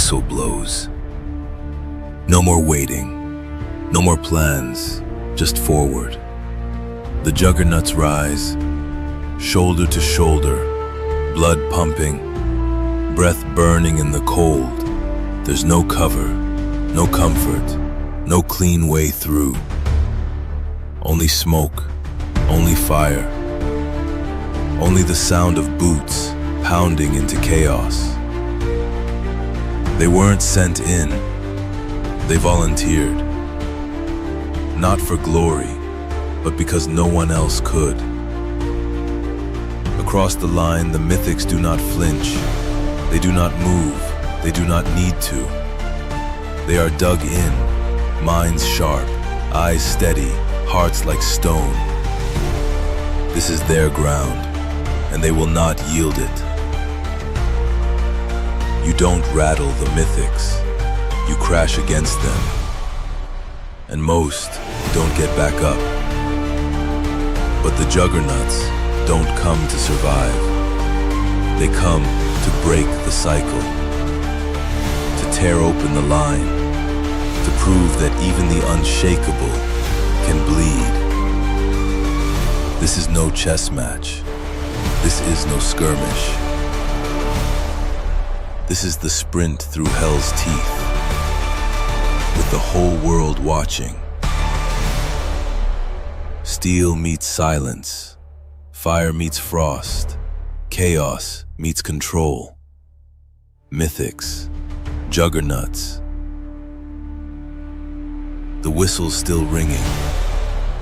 whistle blows. No more waiting, no more plans, just forward. The Juggernuts rise, shoulder to shoulder, blood pumping, breath burning in the cold. There's no cover, no comfort, no clean way through. Only smoke, only fire, only the sound of boots pounding into chaos. They weren't sent in, they volunteered. Not for glory, but because no one else could. Across the line, the Mythics do not flinch. They do not move. They do not need to. They are dug in, minds sharp, eyes steady, hearts like stone. This is their ground, and they will not yield it. You don't rattle the Mythics. You crash against them. And most don't get back up. But the Juggernauts don't come to survive. They come to break the cycle, to tear open the line, to prove that even the unshakable can bleed. This is no chess match. This is no skirmish. This is the sprint through hell's teeth, with the whole world watching. Steel meets silence, fire meets frost, chaos meets control. Mythics, Juggernuts. The whistle's still ringing,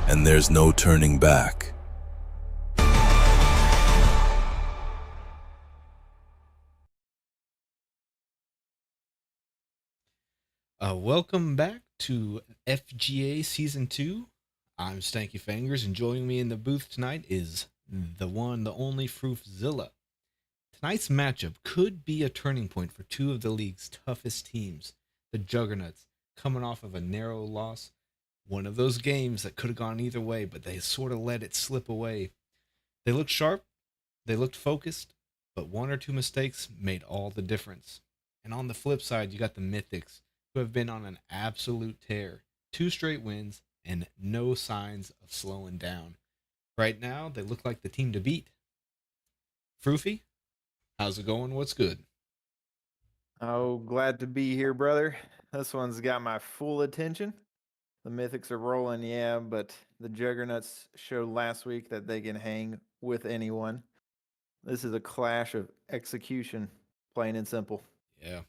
and there's no turning back. Welcome back to FGA Season 2. I'm Stanky Fingers, and joining me in the booth tonight is the one, the only Fruifzilla. Tonight's matchup could be a turning point for two of the league's toughest teams, the Juggernauts, coming off of a narrow loss. One of those games that could have gone either way, but they sort of let it slip away. They looked sharp, they looked focused, but one or two mistakes made all the difference. And on the flip side, you got the Mythics, who have been on an absolute tear. 2 straight wins and no signs of slowing down. Right now, they look like the team to beat. Froofy, how's it going? What's good? Oh, glad to be here, brother. This one's got my full attention. The Mythics are rolling, yeah, but the Juggernauts showed last week that they can hang with anyone. This is a clash of execution, plain and simple. Yeah.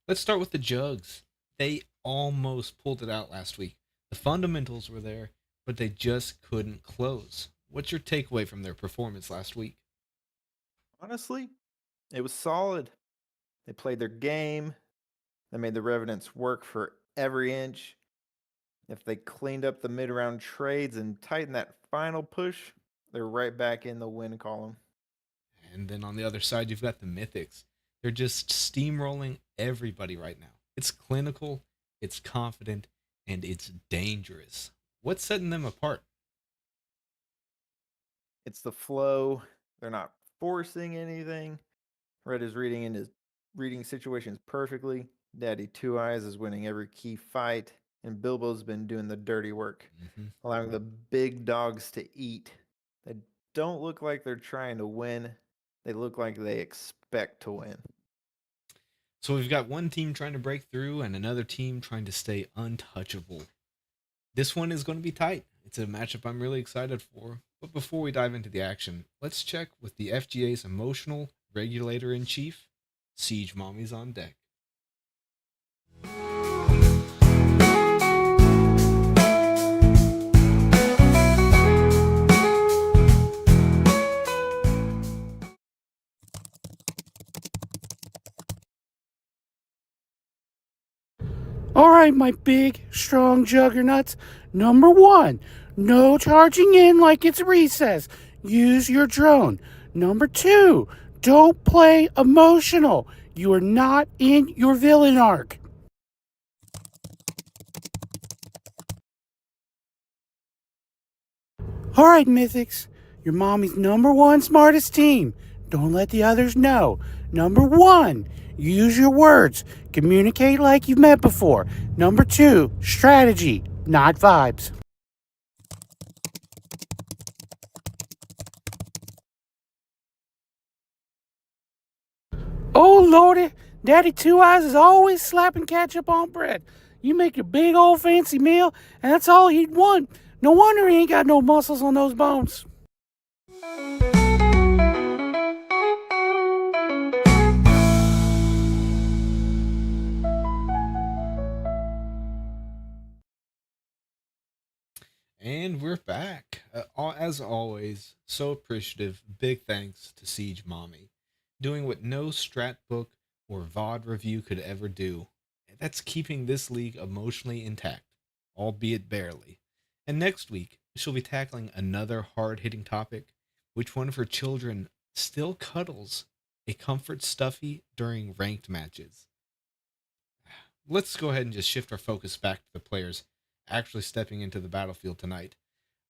Let's start with the Jugs. They almost pulled it out last week. The fundamentals were there, but they just couldn't close. What's your takeaway from their performance last week? Honestly, it was solid. They played their game. They made the Revenants work for every inch. If they cleaned up the mid-round trades and tightened that final push, they're right back in the win column. And then on the other side, you've got the Mythics. They're just steamrolling everybody right now. It's clinical, it's confident, and it's dangerous. What's setting them apart? It's the flow. They're not forcing anything. Red is reading situations perfectly. Daddy Two Eyes is winning every key fight, and Bilbo's been doing the dirty work, allowing the big dogs to eat. They don't look like they're trying to win. They look like they expect to win. So we've got one team trying to break through and another team trying to stay untouchable. This one is going to be tight. It's a matchup I'm really excited for. But before we dive into the action, let's check with the FGA's emotional regulator-in-chief, Siege Mommy's on deck. All right, my big, strong Juggernauts. Number 1, no charging in like it's recess. Use your drone. Number 2, don't play emotional. You are not in your villain arc. All right, Mythics. Your mommy's number 1 smartest team. Don't let the others know. Number 1, use your words. Communicate like you've met before. Number 2, strategy, not vibes. Oh, Lordy, Daddy Two Eyes is always slapping ketchup on bread. You make a big old fancy meal, and that's all he'd want. No wonder he ain't got no muscles on those bones. And we're back. As always, so appreciative. Big thanks to Siege Mommy, doing what no strat book or VOD review could ever do. That's keeping this league emotionally intact, albeit barely. And next week, she'll be tackling another hard hitting topic. Which one of her children still cuddles a comfort stuffy during ranked matches? Let's go ahead and just shift our focus back to the players actually stepping into the battlefield tonight.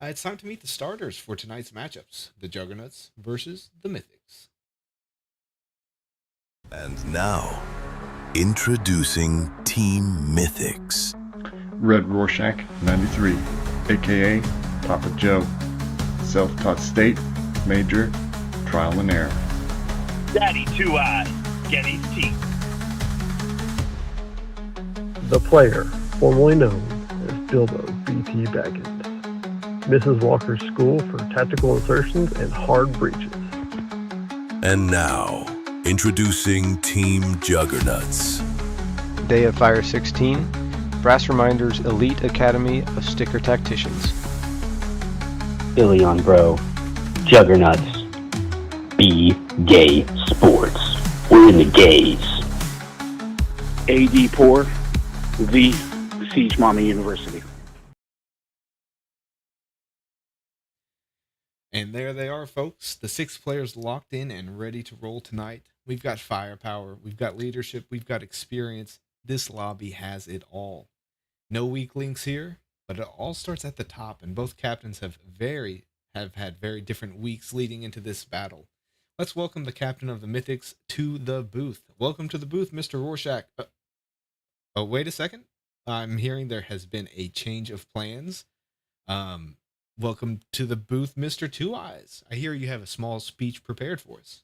It's time to meet the starters for tonight's matchups, the Juggernuts versus the Mythics. And now, introducing Team Mythics. Red Rorschach, 93, aka Papa Joe. Self-taught state, major, trial and error. Daddy Two Eyes, get his teeth. The player, formerly known as Bilbo B.T. Baggins. Mrs. Walker's school for tactical insertions and hard breaches. And now, introducing Team Juggernauts. Day of Fire 16, Brass Reminders Elite Academy of Sticker Tacticians. Billy on Bro, Juggernauts, B Gay Sports. We're in the gays. AD Poor, the Siege Mommy University. And there they are, folks. The 6 players locked in and ready to roll tonight. We've got firepower, we've got leadership, we've got experience. This lobby has it all. No weak links here, but it all starts at the top, and both captains have had very different weeks leading into this battle. Let's welcome the captain of the Mythics to the booth. Welcome to the booth, Mr. Rorschach. Oh, wait a second. I'm hearing there has been a change of plans. Welcome to the booth, Mr. Two Eyes. I hear you have a small speech prepared for us.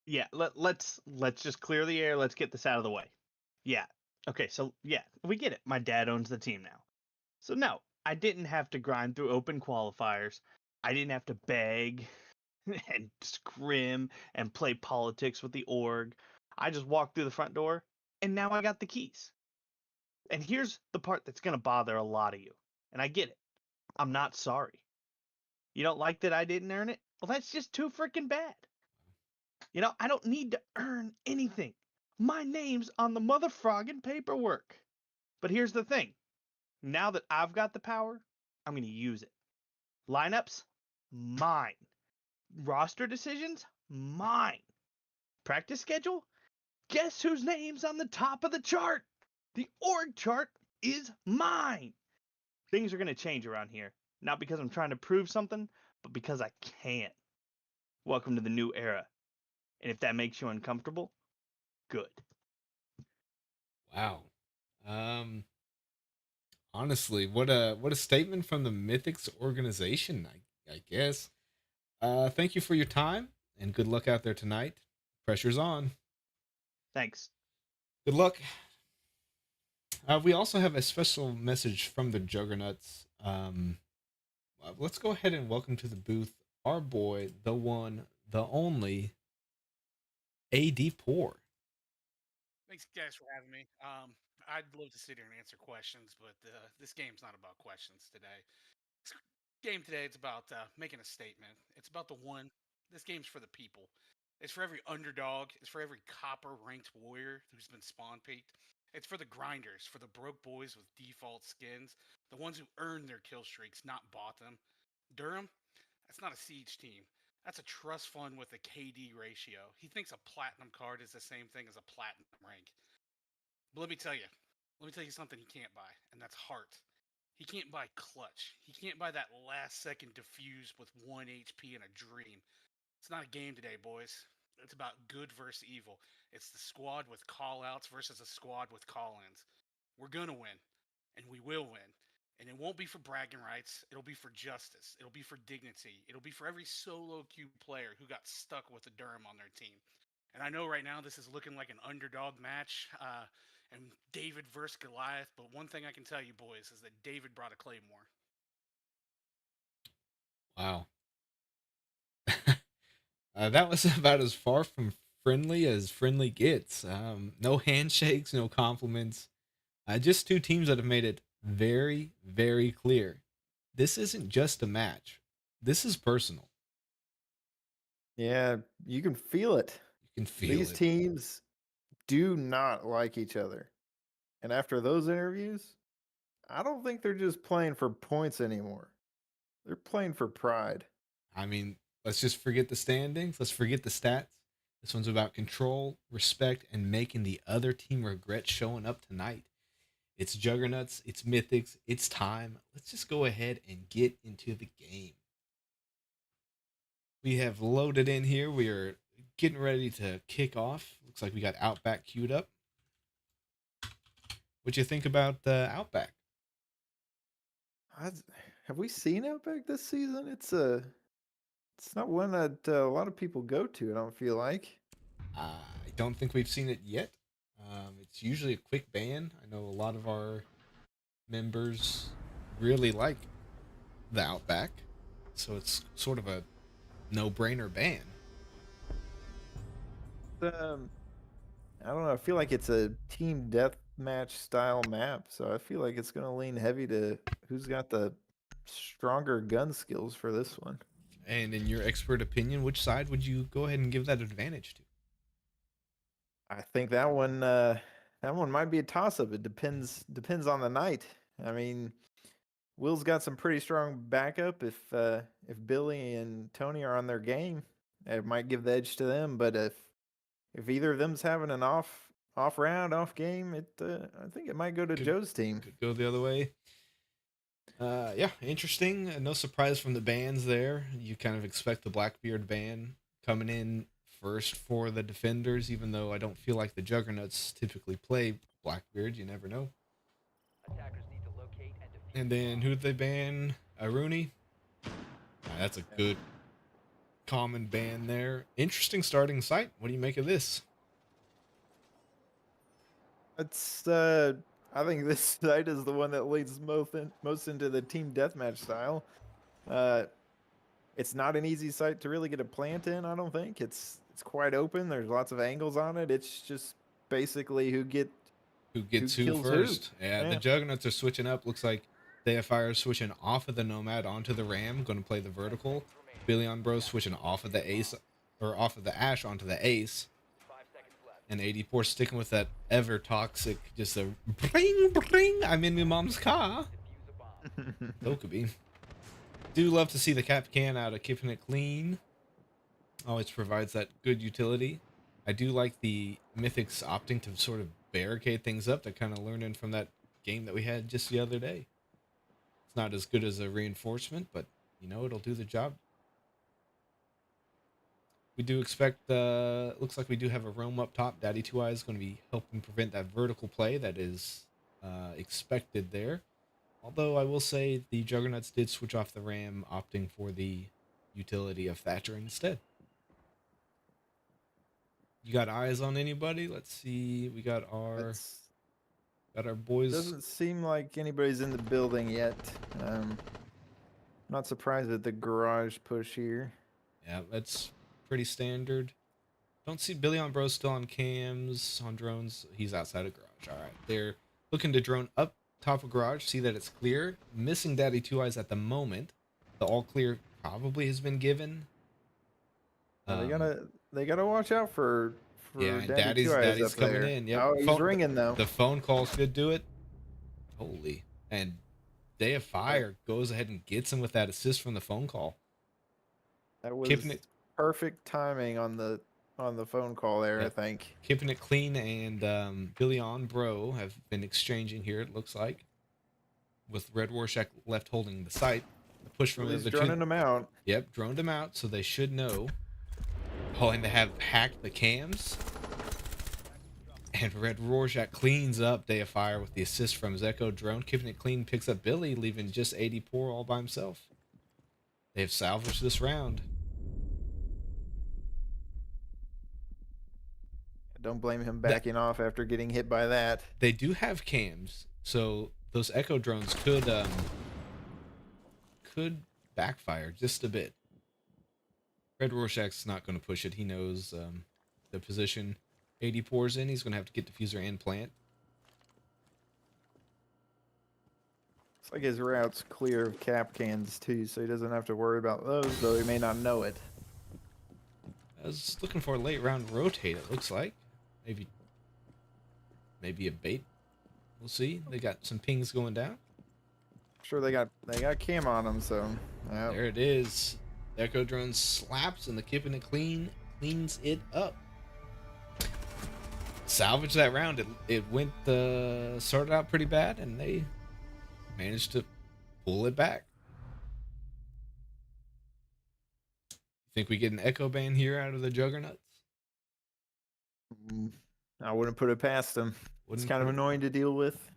Yeah, let's just clear the air. Let's get this out of the way. Yeah. Okay, so yeah, we get it. My dad owns the team now. So no, I didn't have to grind through open qualifiers. I didn't have to beg and scrim and play politics with the org. I just walked through the front door and now I got the keys. And here's the part that's going to bother a lot of you. And I get it. I'm not sorry. You don't like that I didn't earn it? Well, that's just too freaking bad. You know, I don't need to earn anything. My name's on the motherfrogging paperwork. But here's the thing. Now that I've got the power, I'm going to use it. Lineups? Mine. Roster decisions? Mine. Practice schedule? Guess whose name's on the top of the chart? The org chart is mine. Things are going to change around here. Not because I'm trying to prove something, but because I can. Welcome to the new era. And if that makes you uncomfortable, good. Wow. Honestly, what a statement from the Mythics organization, I guess. Thank you for your time and good luck out there tonight. Pressure's on. Thanks. Good luck. We also have a special message from the Juggernuts. Let's go ahead and welcome to the booth our boy, the one, the only, AD Poor. Thanks, guys, for having me. I'd love to sit here and answer questions, but this game's not about questions today. This game today, it's about making a statement. It's about the one. This game's for the people. It's for every underdog. It's for every copper ranked warrior who's been spawn peaked. It's for the grinders, for the broke boys with default skins, the ones who earned their kill streaks, not bought them. Durham, that's not a siege team. That's a trust fund with a KD ratio. He thinks a platinum card is the same thing as a platinum rank. But let me tell you something he can't buy, and that's heart. He can't buy clutch. He can't buy that last second defuse with 1 HP and a dream. It's not a game today, boys. It's about good versus evil. It's the squad with call-outs versus a squad with call-ins. We're gonna win, and we will win. And it won't be for bragging rights. It'll be for justice. It'll be for dignity. It'll be for every solo queue player who got stuck with a Durham on their team. And I know right now this is looking like an underdog match, and David versus Goliath. But one thing I can tell you, boys, is that David brought a claymore. Wow. That was about as far from friendly as friendly gets. No handshakes, no compliments. Just two teams that have made it very, very clear. This isn't just a match. This is personal. Yeah, you can feel it. You can feel These it. teams do not like each other. And after those interviews, I don't think they're just playing for points anymore. They're playing for pride. I mean, let's just forget the standings. Let's forget the stats. This one's about control, respect, and making the other team regret showing up tonight. It's Juggernauts. It's Mythics. It's time. Let's just go ahead and get into the game. We have loaded in here. We are getting ready to kick off. Looks like we got Outback queued up. What you think about Outback? Have we seen Outback this season? It's not one that a lot of people go to. I don't feel like. I don't think we've seen it yet. It's usually a quick ban. I know a lot of our members really like the Outback, so it's sort of a no-brainer ban. I don't know. I feel like it's a team deathmatch style map, so I feel like it's going to lean heavy to who's got the stronger gun skills for this one. And in your expert opinion, which side would you go ahead and give that advantage to? I think that one might be a toss up. It depends on the night. I mean, Will's got some pretty strong backup. If Billy and Tony are on their game, it might give the edge to them. But if either of them's having an off round, off game, I think it might go to Joe's team. Could go the other way. Yeah, interesting. No surprise from the bans there. You kind of expect the Blackbeard ban coming in first for the defenders, even though I don't feel like the Juggernauts typically play Blackbeard. You never know. And then who did they ban? Rooney. That's a good common ban there. Interesting starting site. What do you make of this? It's I think this site is the one that leads most into the team deathmatch style. It's not an easy site to really get a plant in. I don't think it's quite open. There's lots of angles on it. It's just basically who gets who first. Yeah, the Juggernauts are switching up. Looks like Fire switching off of the Nomad onto the Ram, going to play the vertical. Billion Bro switching off of the Ace, or off of the Ash onto the Ace. And 84 sticking with that ever toxic, just a bring, bring, I'm in my mom's car. Dokkaby. Do love to see the cap can out of keeping it clean. Always provides that good utility. I do like the Mythics opting to sort of barricade things up. They're kind of learning from that game that we had just the other day. It's not as good as a reinforcement, but you know, it'll do the job. We do expect, looks like we do have a roam up top. Daddy Two Eyes is going to be helping prevent that vertical play that is expected there. Although I will say the Juggernauts did switch off the Ram, opting for the utility of Thatcher instead. You got eyes on anybody? Let's see. We got our boys. Doesn't seem like anybody's in the building yet. Not surprised at the garage push here. Yeah, that's pretty standard. Don't see Billy on Bro still on cams, on drones. He's outside of garage. All right. They're looking to drone up top of garage. See that it's clear. Missing Daddy Two Eyes at the moment. The all clear probably has been given. They gotta watch out for yeah, Daddy Two Eyes Daddy's up coming there. in. Yep. Oh, he's ringing though. The phone call should do it. Holy. And Day of Fire goes ahead and gets him with that assist from the phone call. That was perfect timing on the phone call there, I think. Keeping it clean, and Billy on Bro have been exchanging here, it looks like. With Red Rorschach left holding the site. The push from He's droning him out. Yep, droned him out, so they should know. Oh, and they have hacked the cams. And Red Rorschach cleans up Day of Fire with the assist from his Echo drone. Keeping it clean, picks up Billy, leaving just 80 poor all by himself. They've salvaged this round. Don't blame him backing off after getting hit by that. They do have cams, so those Echo drones could backfire just a bit. Red Rorschach's not going to push it. He knows the position 80 pours in. He's going to have to get diffuser and plant. It's like his route's clear of cap cans too, so he doesn't have to worry about those, though he may not know it. I was looking for a late round rotate, it looks like. Maybe a bait. We'll see. They got some pings going down. Sure, they got cam on them, so yep. There it is. The Echo drone slaps and the Keeping It Clean cleans it up. Salvage that round. It went started out pretty bad, and they managed to pull it back. Think we get an Echo ban here out of the Juggernuts? I wouldn't put it past them. It's kind of annoying to deal with.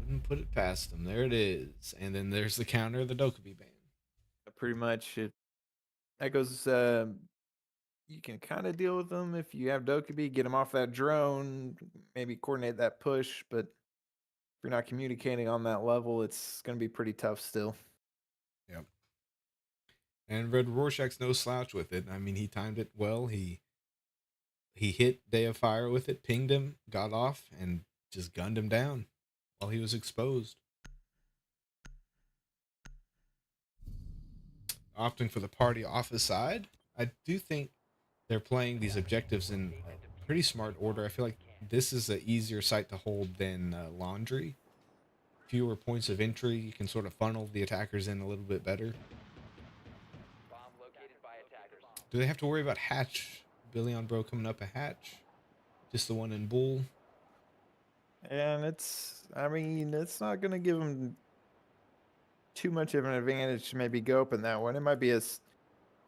Wouldn't put it past them. There it is. And then there's the counter of the Dokkaebi ban. Pretty much, it Echoes, you can kind of deal with them if you have Dokkaebi, get them off that drone, maybe coordinate that push, but if you're not communicating on that level, it's going to be pretty tough still. Yep. And Red Rorschach's no slouch with it. I mean, he timed it well. He hit Day of Fire with it, pinged him, got off, and just gunned him down while he was exposed. Opting for the party off his side. I do think they're playing these objectives in a pretty smart order. I feel like this is an easier site to hold than Laundry. Fewer points of entry. You can sort of funnel the attackers in a little bit better. Do they have to worry about Hatch? Billy on Bro coming up a Hatch? Just the one in Bull? And it's not going to give them too much of an advantage to maybe go up in that one. It might be a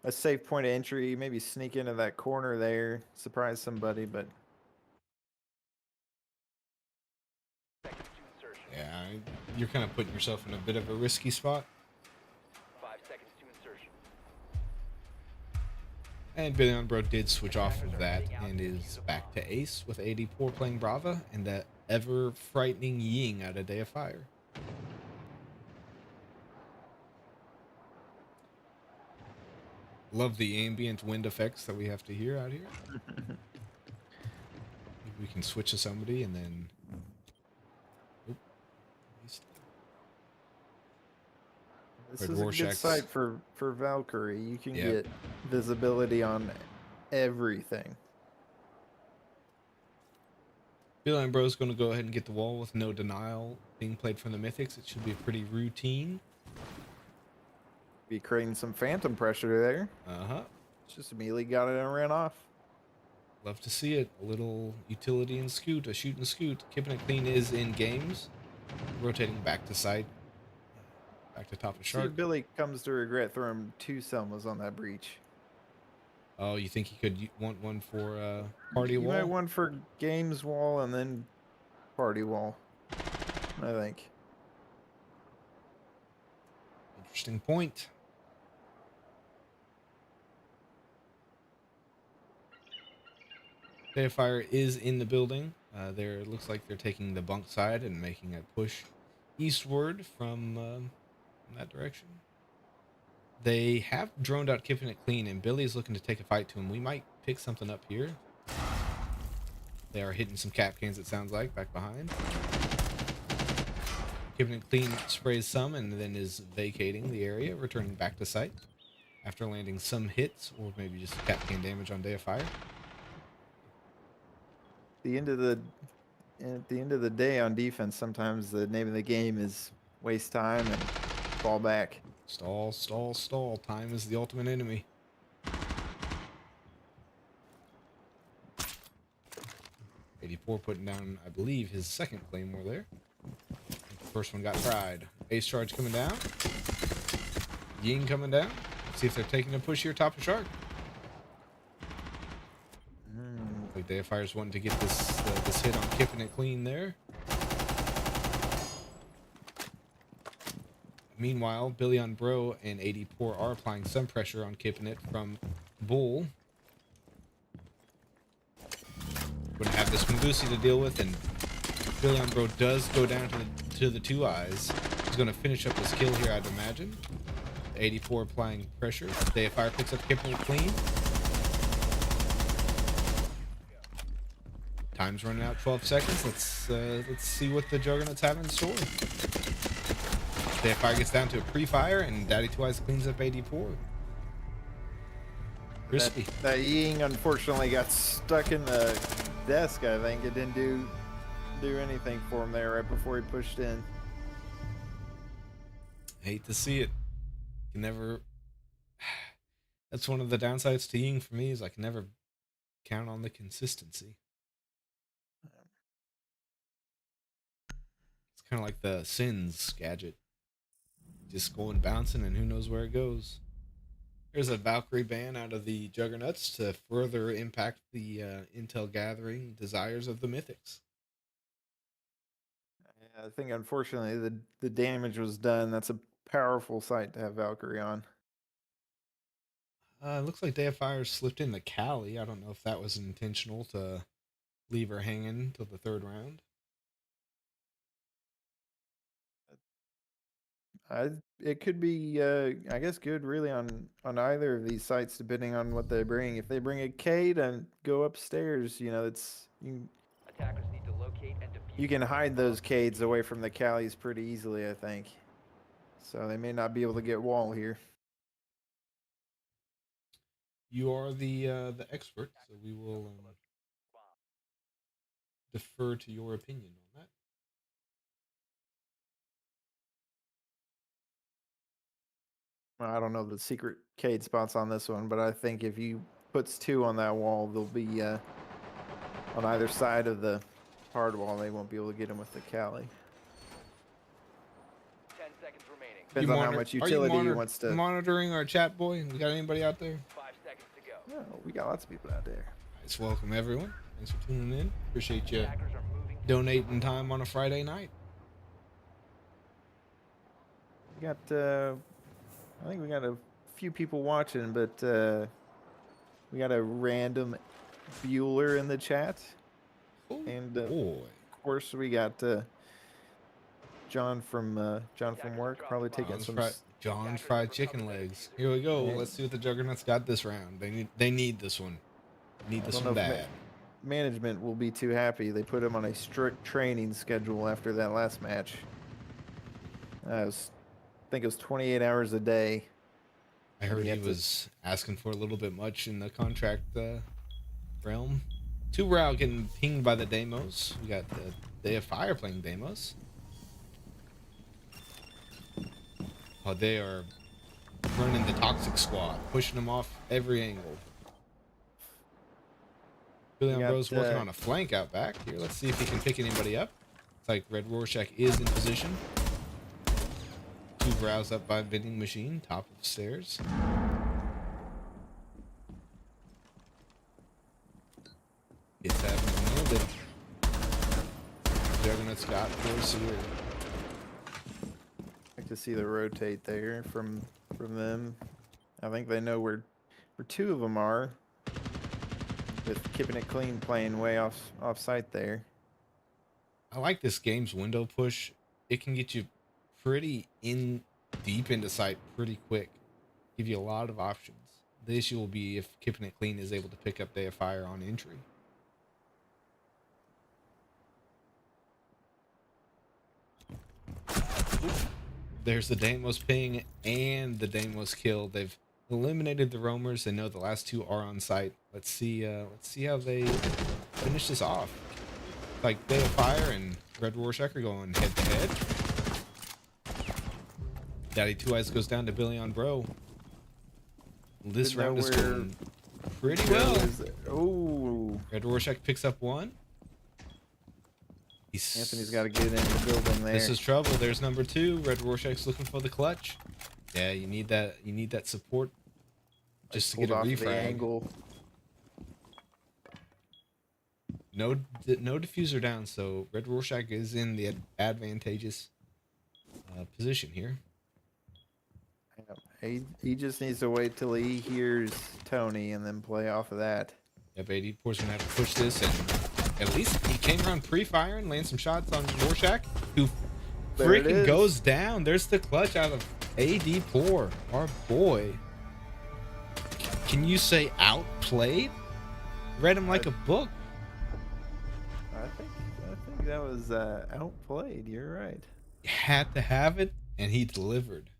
safe point of entry, maybe sneak into that corner there, surprise somebody, but... Yeah, you're kind of putting yourself in a bit of a risky spot. 5 seconds to insertion. And Billy on Bro did switch off of that and is back to Ace with 84 playing Brava and that ever frightening Ying out of Day of Fire. Love the ambient wind effects that we have to hear out here. Maybe we can switch to somebody and then... This is a good site for Valkyrie. You can get visibility on everything. Billy and Bro's going to go ahead and get the wall with no denial being played from the Mythics. It should be pretty routine. Be creating some phantom pressure there. Just immediately got it and ran off. Love to see it. A little utility and scoot, a shoot and scoot. Keeping It Clean is in games. Rotating back to side. Back to top of Shark. See if Billy comes to regret throwing 2 Selmas on that breach. Oh, you think he could want one for party wall? You might one for games wall and then party wall, I think. Interesting point. Day of Fire is in the building. There it looks like they're taking the bunk side and making a push eastward from that direction. They have droned out Keeping It Clean, and Billy is looking to take a fight to him. We might pick something up here. They are hitting some cap cans, it sounds like, back behind. Keeping It Clean sprays some and then is vacating the area, returning back to site after landing some hits or maybe just cap can damage on Day of Fire. At the end of the day on defense, sometimes the name of the game is waste time and fall back. Stall, stall, stall. Time is the ultimate enemy. '84 putting down, I believe, his second claymore there. The first one got fried. Ace charge coming down. Ying coming down. Let's see if they're taking a push here top of Shark. like Deifire's wanting to get this hit on keeping it clean there. Meanwhile, Billy on Bro and 80 Poor are applying some pressure on keeping it from Bull. Going to have this Mabusi to deal with, and Billy on Bro does go down to the 2 eyes. He's going to finish up his kill here, I'd imagine. 84 applying pressure. Deifire picks up keeping it clean. Time's running out, 12 seconds. Let's see what the Juggernauts have in store. Deifire gets down to a pre-fire, and Daddy Two Eyes cleans up 84. Crispy. That Ying unfortunately got stuck in the desk. I think it didn't do anything for him there right before he pushed in. Hate to see it. You can never. That's one of the downsides to Ying for me, is I can never count on the consistency. It's kind of like the Sins gadget. Just going bouncing, and who knows where it goes. There's a Valkyrie ban out of the Juggernauts to further impact the intel gathering desires of the Mythics. Yeah, I think unfortunately the damage was done. That's a powerful sight to have Valkyrie on. Looks like Deifier slipped in the Cali. I don't know if that was intentional to leave her hanging till the 3rd round. It could be, I guess, good really on either of these sites, depending on what they bring. If they bring a Cade and go upstairs, you know, Attackers need to locate and defuse. you can hide those Cades away from the Callies pretty easily, I think. So they may not be able to get wall here. You are the expert, so we will defer to your opinion on that. I don't know the secret Cade spots on this one, but I think if you puts 2 on that wall, they'll be on either side of the hard wall. They won't be able to get him with the Cali. 10 seconds remaining. Depends on how much utility he wants to. Monitoring our chat, boy? We got anybody out there? 5 seconds to go. No, we got lots of people out there. Nice, welcome everyone. Thanks for tuning in. Appreciate you Attackers are moving. donating time on a Friday night. We got, I think we got a few people watching, but we got a random Bueller in the chat. Oh, And boy. of course, we got John from work, probably taking some. John's fried chicken legs. Here we go. Yeah. Let's see what the Juggernauts got this round. They need this one. Need this one bad. Management will be too happy. They put him on a strict training schedule after that last match. I think it was 28 hours a day. I heard he was asking for a little bit much in the contract realm. 2 were out getting pinged by the Deimos. We got the Deifier playing Deimos. Oh, they are running the Toxic Squad, pushing them off every angle. Billy on Bro's working on a flank out back here. Let's see if he can pick anybody up. It's like Red Rorschach is in position. 2 brows up by vending machine, top of the stairs. Gets that nailed it. Juggernuts got force here. Like to see the rotate there from them. I think they know where 2 of them are. With keeping it clean, playing way off site there. I like this game's window push. It can get you pretty deep into sight pretty quick. Give you a lot of options. The issue will be if keeping it clean is able to pick up Deifier on entry. There's the Deimos ping and the Deimos kill. They've eliminated the roamers. They know the last 2 are on site. Let's see how they finish this off. Like Deifier and Red Rorschach are going head to head. Daddy Two Eyes goes down to Billy on Bro. This round is going pretty well. Oh, Red Rorschach picks up 1. Anthony's got to get in the building there. This is trouble. There's number 2. Red Rorschach's looking for the clutch. Yeah, you need that. You need that support just to get a refrag. Angle. no diffuser down, so Red Rorschach is in the advantageous position here. Yeah, he just needs to wait till he hears Tony and then play off of that. Yep, AD Poor's gonna have to push this, and at least he came around pre-fire and landed some shots on Rorschach, who There it freaking is. goes down. There's the clutch out of AD Poor, our boy. Can you say outplayed? Read him like a book. I think that was outplayed. You're right. Had to have it, and he delivered.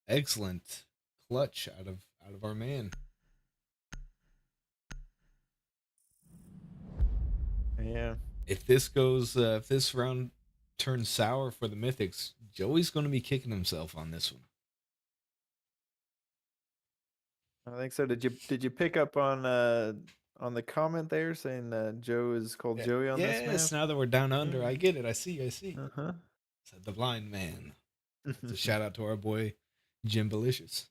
Excellent clutch out of our man. Yeah. If this goes, if this round turns sour for the Mythics, Joey's going to be kicking himself on this one. I think so. Did you pick up on the comment there saying Joe is called Joey on this Yes, map? now that we're down under, I get it. I see. Uh-huh. Said the blind man. It's a shout out to our boy Jim Belicious.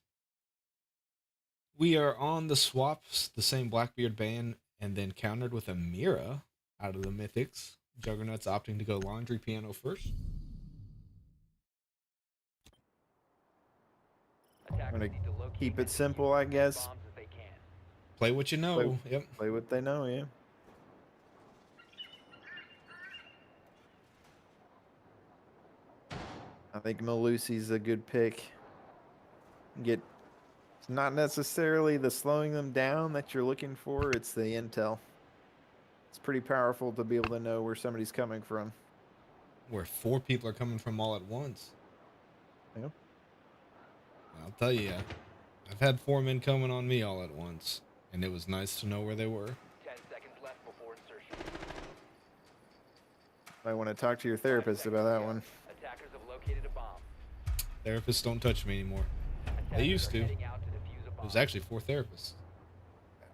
We are on the swaps, the same Blackbeard ban, and then countered with a Mira out of the Mythics. Juggernuts opting to go Laundry Piano first. I'm gonna keep it simple, I guess. Play what you know. Yep. Play what they know, yeah. I think Malusi's a good pick. It's not necessarily the slowing them down that you're looking for, it's the intel. It's pretty powerful to be able to know where somebody's coming from. Where 4 people are coming from all at once. Yep. I'll tell you, I've had 4 men coming on me all at once, and it was nice to know where they were. 10 seconds left before insertion. I want to talk to your therapist about that one. Attackers have located a bomb. Therapists don't touch me anymore. They used to. It was actually 4 therapists.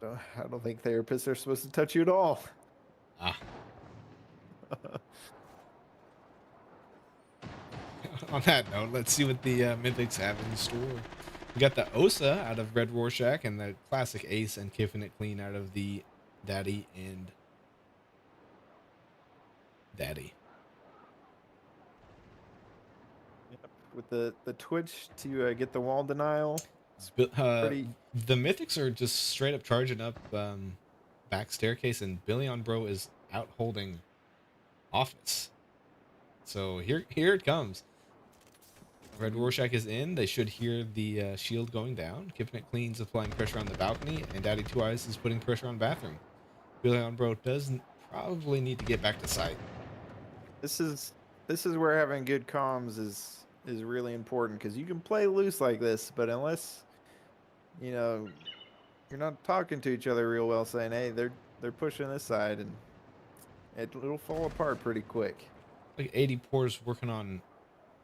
I don't think therapists are supposed to touch you at all. Ah. On that note, let's see what the Mythics have in store. We got the Osa out of Red Rorschach and the classic Ace and Kiffin It Clean out of the Daddy and Daddy. Yep. With the Twitch to get the wall denial. The Mythics are just straight up charging up back staircase, and Billy on Bro is out holding office. So here it comes. Red Rorschach is in. They should hear the shield going down. Kiffin It Clean's applying pressure on the balcony, and Daddy Two Eyes is putting pressure on bathroom. Billy on Bro doesn't probably need to get back to site. This is where having good comms is really important, because you can play loose like this, but unless you're not talking to each other real well, saying, hey, they're pushing this side, and it'll fall apart pretty quick. Like 80 Pours working on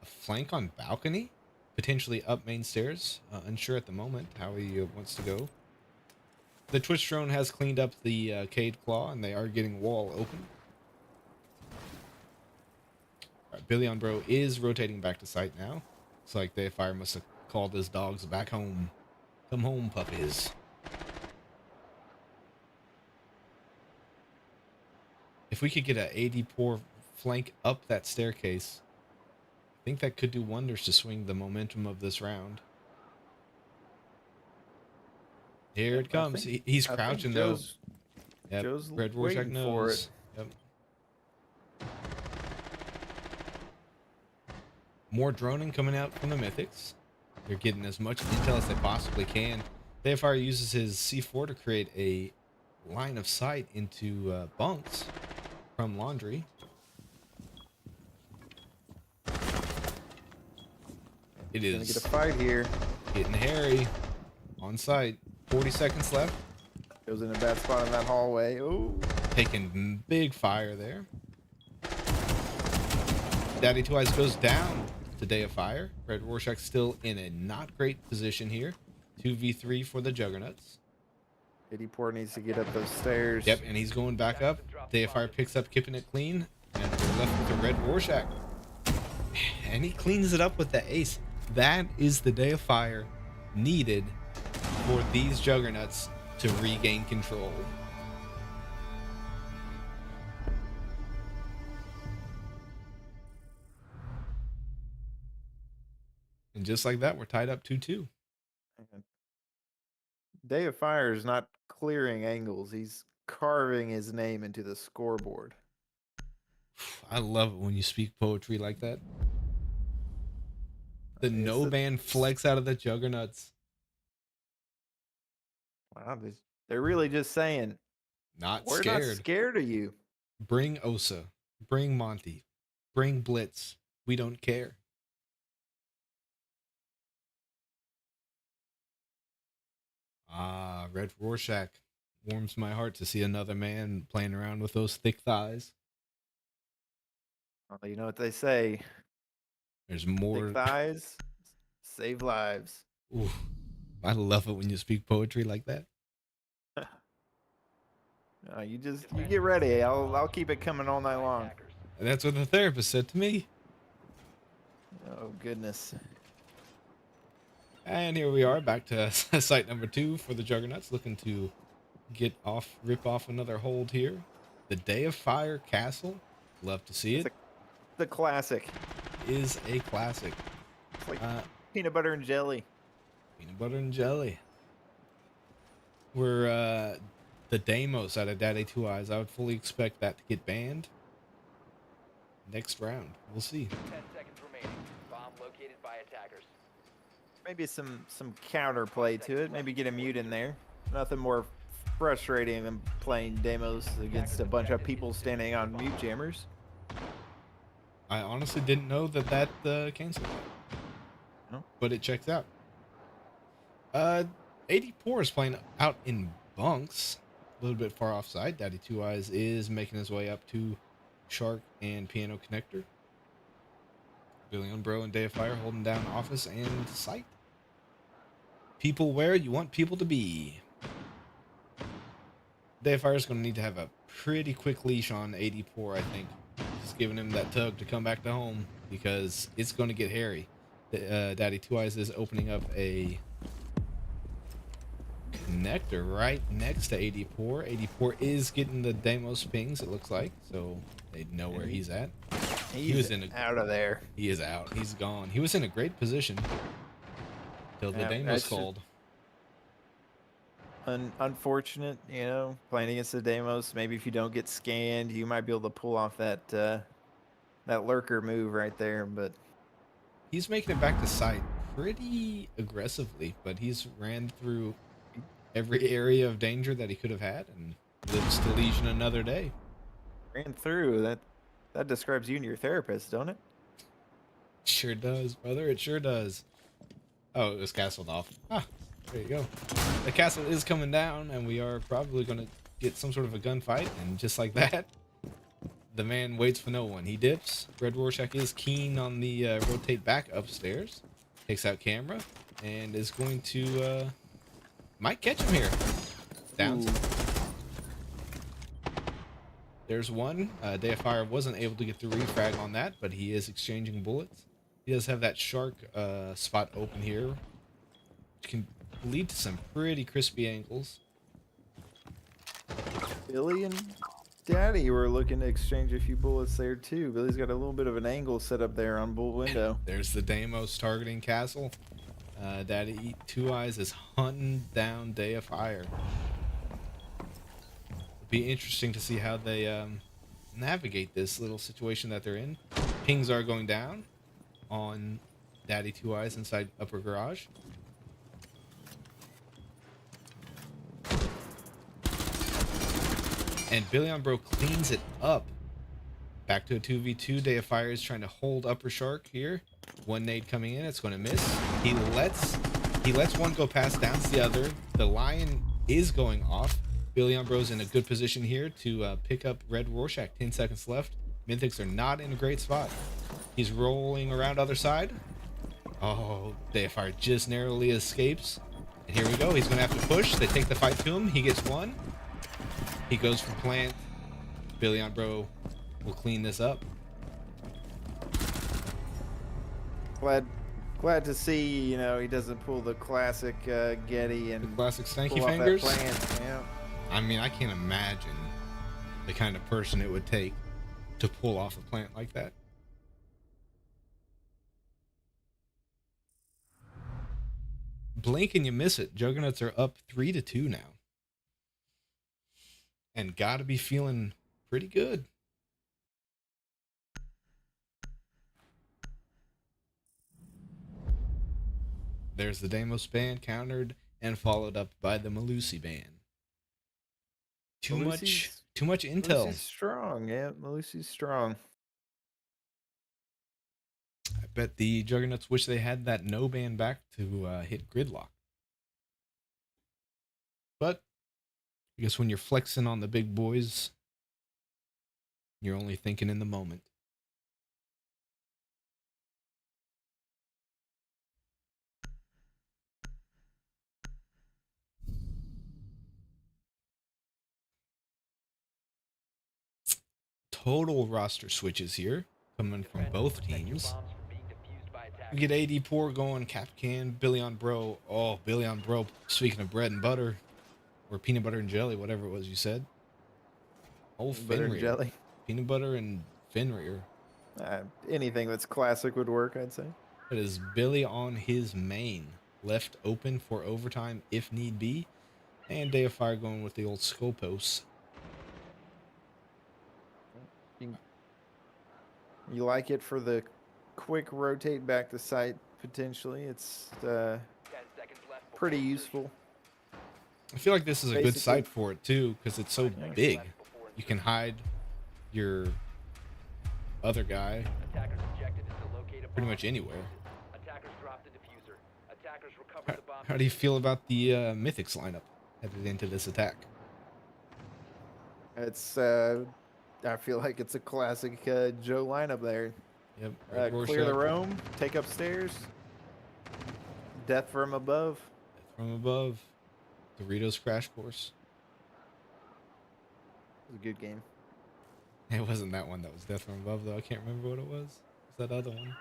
a flank on balcony, potentially up main stairs. Unsure at the moment how he wants to go. The Twitch drone has cleaned up the Cade Claw, and they are getting wall open. Right, Billy on Bro is rotating back to site now. Looks like the fire must have called his dogs back home. Come home, puppies. If we could get a AD Pour flank up that staircase, I think that could do wonders to swing the momentum of this round. Here it comes. He's crouching though. Yep. Joe's Red Rorschach waiting knows. for it. Yep. More droning coming out from the Mythics. They're getting as much intel as they possibly can. Bayfire uses his C4 to create a line of sight into bunks from Laundry. It is gonna get a fight here. Getting hairy. On site. 40 seconds left. Goes in a bad spot in that hallway. Ooh. Taking big fire there. Daddy Two Eyes goes down to Day of Fire. Red Rorschach still in a not great position here. 2v3 for the Juggernuts. Eddie Port needs to get up those stairs. Yep, and he's going back up. Day of Fire picks up Kiffin It Clean. And we're left with a Red Rorschach. And he cleans it up with the ace. That is the Day of Fire needed for these Juggernuts to regain control. And just like that, we're tied up 2-2. Day of Fire is not clearing angles. He's carving his name into the scoreboard. I love it when you speak poetry like that. The no ban flex out of the Juggernuts. Wow, they're really just saying, Not we're scared. not scared of you. Bring Osa. Bring Monty. Bring Blitz. We don't care. Ah, Red Rorschach. Warms my heart to see another man playing around with those thick thighs. Well, you know what they say. There's more. Thick thighs save lives. Ooh, I love it when you speak poetry like that. You get ready. I'll keep it coming all night long. And that's what the therapist said to me. Oh goodness. And here we are back to site number 2 for the Juggernuts, looking to rip off another hold here. The Day of Fire Castle. Love to see it. The classic. Is a classic. It's like peanut butter and jelly. Peanut butter and jelly. We're the Deimos out of Daddy Two Eyes. I would fully expect that to get banned next round. We'll see. 10 seconds remaining. Bomb located by attackers. Maybe some counterplay to it. Maybe get a mute in there. Nothing more frustrating than playing Deimos against a bunch of people standing on mute jammers. I honestly didn't know that canceled that. No. But it checks out. 84 is playing out in bunks. A little bit far offside. Daddy Two Eyes is making his way up to Shark and Piano Connector. Billy Bro and Day of Fire holding down office and site. People where you want people to be. Day of Fire is going to need to have a pretty quick leash on 84, I think. Just giving him that tug to come back to home because it's going to get hairy. Daddy Two Eyes is opening up a connector right next to 84. 84 is getting the Deimos pings, it looks like, so they know where he's at. He was out of there. He is out. He's gone. He was in a great position till the Deimos called. Unfortunate, playing against the Deimos. Maybe if you don't get scanned, you might be able to pull off that lurker move right there. But he's making it back to site pretty aggressively, but he's ran through every area of danger that he could have had and lives to legion another day. Ran through that describes you and your therapist, don't it? Sure does, brother. It sure does. Oh, it was castled off. Ah, there you go. The castle is coming down, and we are probably going to get some sort of a gunfight. And just like that, the man waits for no one. He dips. Red Rorschach is keen on the rotate back upstairs. Takes out camera and is going to might catch him here. Downs. There's one. Day of Fire wasn't able to get the refrag on that, but he is exchanging bullets. He does have that shark spot open here, which can lead to some pretty crispy angles. Billy and Daddy were looking to exchange a few bullets there too. Billy's got a little bit of an angle set up there on bull window. There's the Deimos targeting castle. Daddy Two Eyes is hunting down Day of Fire. Be interesting to see how they navigate this little situation that they're in. Pings are going down on Daddy Two Eyes inside upper garage. And Billy Bro cleans it up. Back to a 2v2. Day of Fire is trying to hold upper shark here. One nade coming in, it's going to miss. He lets one go past, downs the other. The lion is going off. Billy Bro's in a good position here to pick up Red Rorschach. 10 seconds left. Mythics are not in a great spot. He's rolling around other side. Oh, Day of Fire just narrowly escapes. And here we go. He's going to have to push. They take the fight to him. He gets one. He goes for plant. Billy Bro will clean this up. Glad Glad to see, he doesn't pull the classic Getty The and classic stanky pull off that fingers. plan. Yeah. I mean, I can't imagine the kind of person it would take to pull off a plant like that. Blink and you miss it. Juggernauts are up 3-2 now. And gotta be feeling pretty good. There's the Deimos band countered and followed up by the Malusi band. Too much intel. Malusi's strong, yeah. Malusi's strong. I bet the Juggernauts wish they had that no band back to hit gridlock. But I guess when you're flexing on the big boys, you're only thinking in the moment. Total roster switches here coming from both teams. We get AD Poor going, Capcan, Billy on Bro. Oh, Billy on Bro, speaking of bread and butter, or peanut butter and jelly, whatever it was you said. Oh, Butter and Fenrir. jelly. Peanut butter and Fenrir. Anything that's classic would work, I'd say. That is Billy on his main. Left open for overtime if need be. And Day of Fire going with the old Scopos. You like it for the quick rotate back to site, potentially. It's pretty useful. I feel like this is a good Basically- site for it, too, because it's so big. You can hide your other guy pretty much anywhere. How do you feel about the Mythics lineup headed into this attack? It's I feel like it's a classic Joe lineup there. Yep. Clear the roam, take upstairs, death from above. Death from above. Doritos Crash Course. It was a good game. It wasn't that one that was Death from Above, though. I can't remember what it was. It was that other one.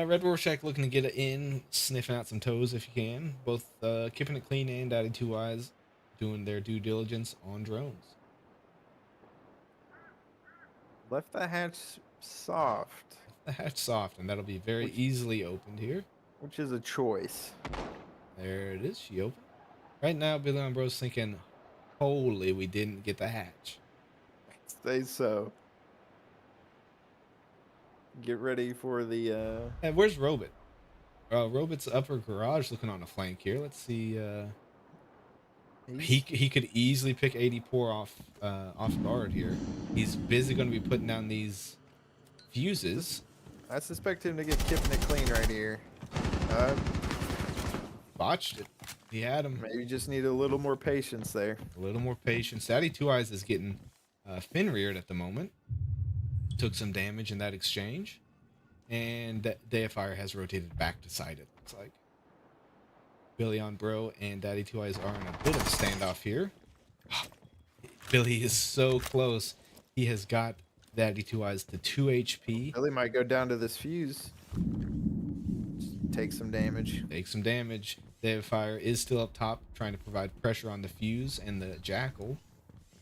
Red Rorschach looking to get it in, sniffing out some toes if you can. Both Keeping It Clean and Daddy Two Eyes doing their due diligence on drones. Left the hatch soft. The hatch soft, and that'll be very easily opened here. Which is a choice. There it is. She opened. Right now, Billy Ambrose's thinking, holy, we didn't get the hatch. Say so. Get ready for the Hey, where's Robit? Robit's upper garage looking on a flank here. Let's see. He could easily pick 84 off guard here. He's busy going to be putting down these fuses. I suspect him to get Keeping It Clean right here. Botched it. He had him. Maybe just need a little more patience there. A little more patience. Daddy Two Eyes is getting fin-reared at the moment. Took some damage in that exchange. And Day of Fire has rotated back to side, it looks like. Billy on Bro and Daddy Two Eyes are in a bit of a standoff here. Billy is so close. He has got Daddy Two Eyes to 2 HP. Billy might go down to this fuse. Take some damage. Take some damage. Day of Fire is still up top, trying to provide pressure on the fuse and the Jackal.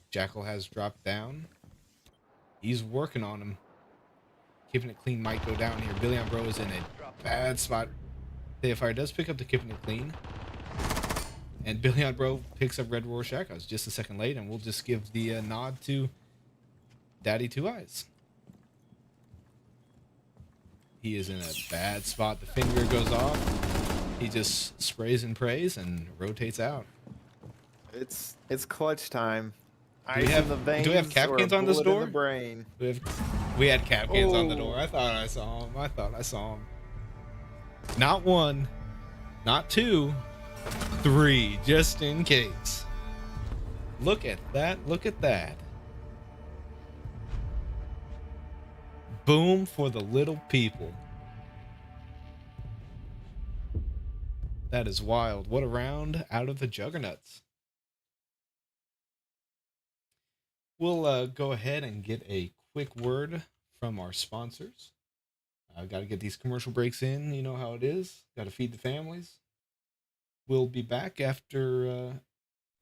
Jackal has dropped down. He's working on him. Keeping It Clean might go down here. Billy on Bro is in a bad spot. Day of Fire does pick up the Keeping It Clean. And Billy on Bro picks up Red Rorschach. I was just a second late, and we'll just give the nod to Daddy Two Eyes. He is in a bad spot. The finger goes off. He just sprays and prays and rotates out. It's clutch time. Do we have Capcans on this door? Brain. We had Capcans on the door. I thought I saw him. Not one, not two, three, just in case. Look at that. Look at that. Boom for the little people. That is wild. What a round out of the Juggernuts. We'll go ahead and get a quick word from our sponsors. I got to get these commercial breaks in. You know how it is. Got to feed the families. We'll be back after.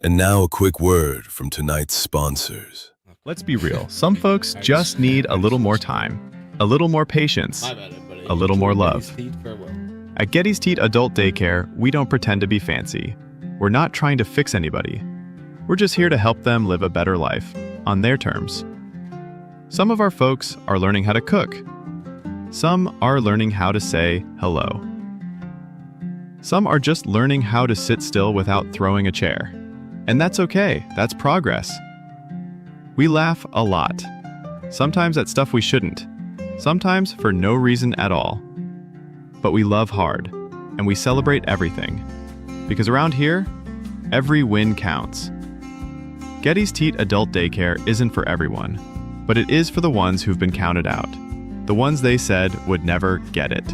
And now a quick word from tonight's sponsors. Let's be real. Some folks just need a little more time, a little more patience, My bad, buddy. a little more love. Farewell. At Getty's Teat Adult Daycare, we don't pretend to be fancy. We're not trying to fix anybody. We're just here to help them live a better life, on their terms. Some of our folks are learning how to cook. Some are learning how to say hello. Some are just learning how to sit still without throwing a chair. And that's okay, that's progress. We laugh a lot. Sometimes at stuff we shouldn't. Sometimes for no reason at all. But we love hard, and we celebrate everything. Because around here, every win counts. Getty's Teat Adult Daycare isn't for everyone, but it is for the ones who've been counted out. The ones they said would never get it.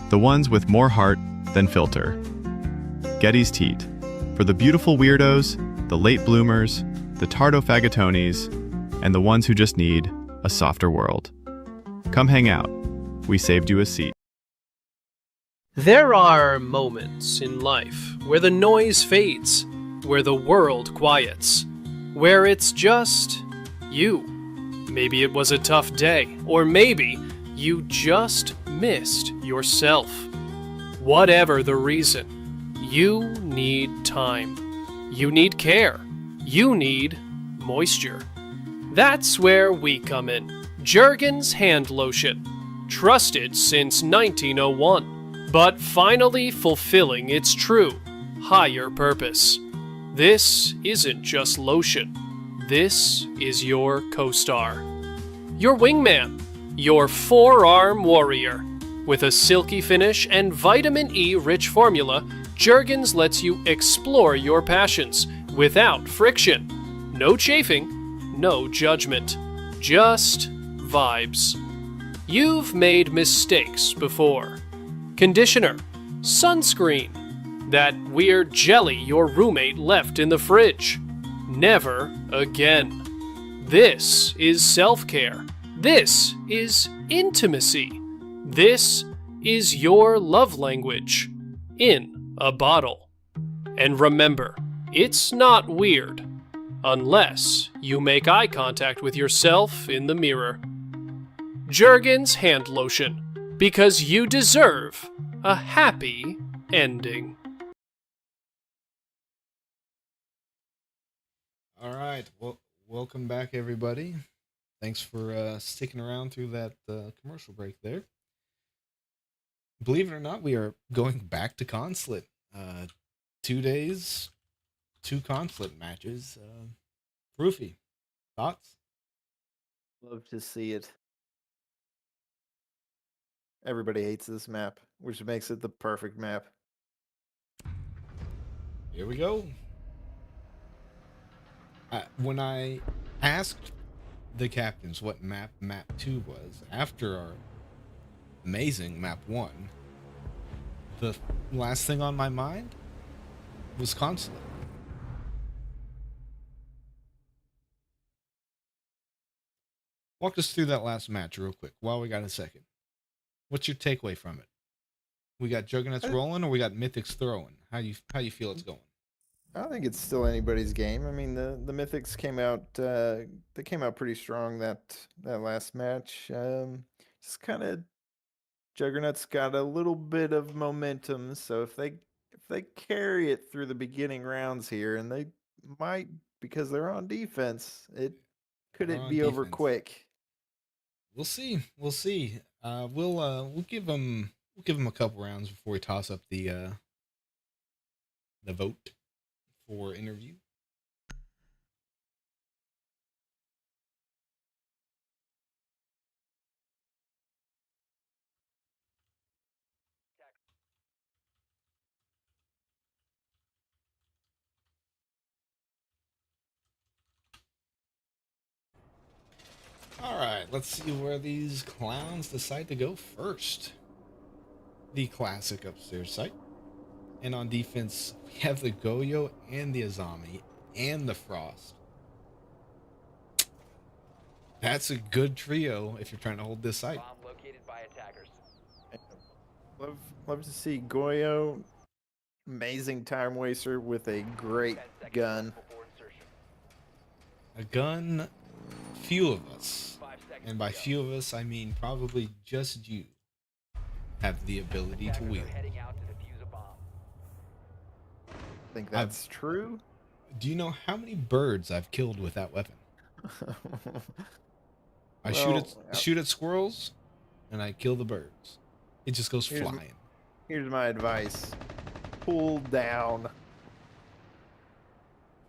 The ones with more heart than filter. Getty's Teat. For the beautiful weirdos, the late bloomers, the tardo-fagatonis, and the ones who just need a softer world. Come hang out. We saved you a seat. There are moments in life where the noise fades, where the world quiets, where it's just you. Maybe it was a tough day, or maybe you just missed yourself. Whatever the reason, you need time. You need care. You need moisture. That's where we come in. Jergens Hand Lotion. Trusted since 1901, but finally fulfilling its true, higher purpose. This isn't just lotion. This is your co-star. Your wingman. Your forearm warrior. With a silky finish and vitamin E-rich formula, Jergens lets you explore your passions without friction. No chafing, no judgment, just vibes. You've made mistakes before. Conditioner, sunscreen, that weird jelly your roommate left in the fridge. Never again. This is self-care. This is intimacy. This is your love language. In a bottle. And remember, it's not weird unless you make eye contact with yourself in the mirror. Jergens Hand Lotion, because you deserve a happy ending. All right. Well, welcome back, everybody. Thanks for sticking around through that commercial break there. Believe it or not, we are going back to Consulate. 2 days, 2 Consulate matches. Roofy, thoughts? Love to see it. Everybody hates this map, which makes it the perfect map. Here we go. When I asked the captains what map 2 was, after our amazing map 1, the last thing on my mind was Consulate. Walk us through that last match real quick while we got a second. What's your takeaway from it? We got Juggernuts rolling, or we got Mythics throwing? How you feel it's going? I think it's still anybody's game. I mean, the Mythics came out they came out pretty strong that last match. Just kind of Juggernuts got a little bit of momentum, so if they carry it through the beginning rounds here, and they might, because they're on defense, could it be over quick? We'll see. We'll see. We'll give them a couple rounds before we toss up the vote for interview. All right, let's see where these clowns decide to go first. The classic upstairs site. And on defense, we have the Goyo and the Azami and the Frost. That's a good trio if you're trying to hold this site. Bomb located by attackers. Love to see Goyo, amazing time waster with a great 10 seconds gun. left before insertion. A gun, few of us, 5 seconds and by to go. few of us, I mean probably just you, have the ability to Attackers wield. are heading out to defuse a bomb. Think that's true? Do you know how many birds I've killed with that weapon? I Well, shoot at squirrels, and I kill the birds. It just goes Here's m- flying. Here's my advice. Pull down.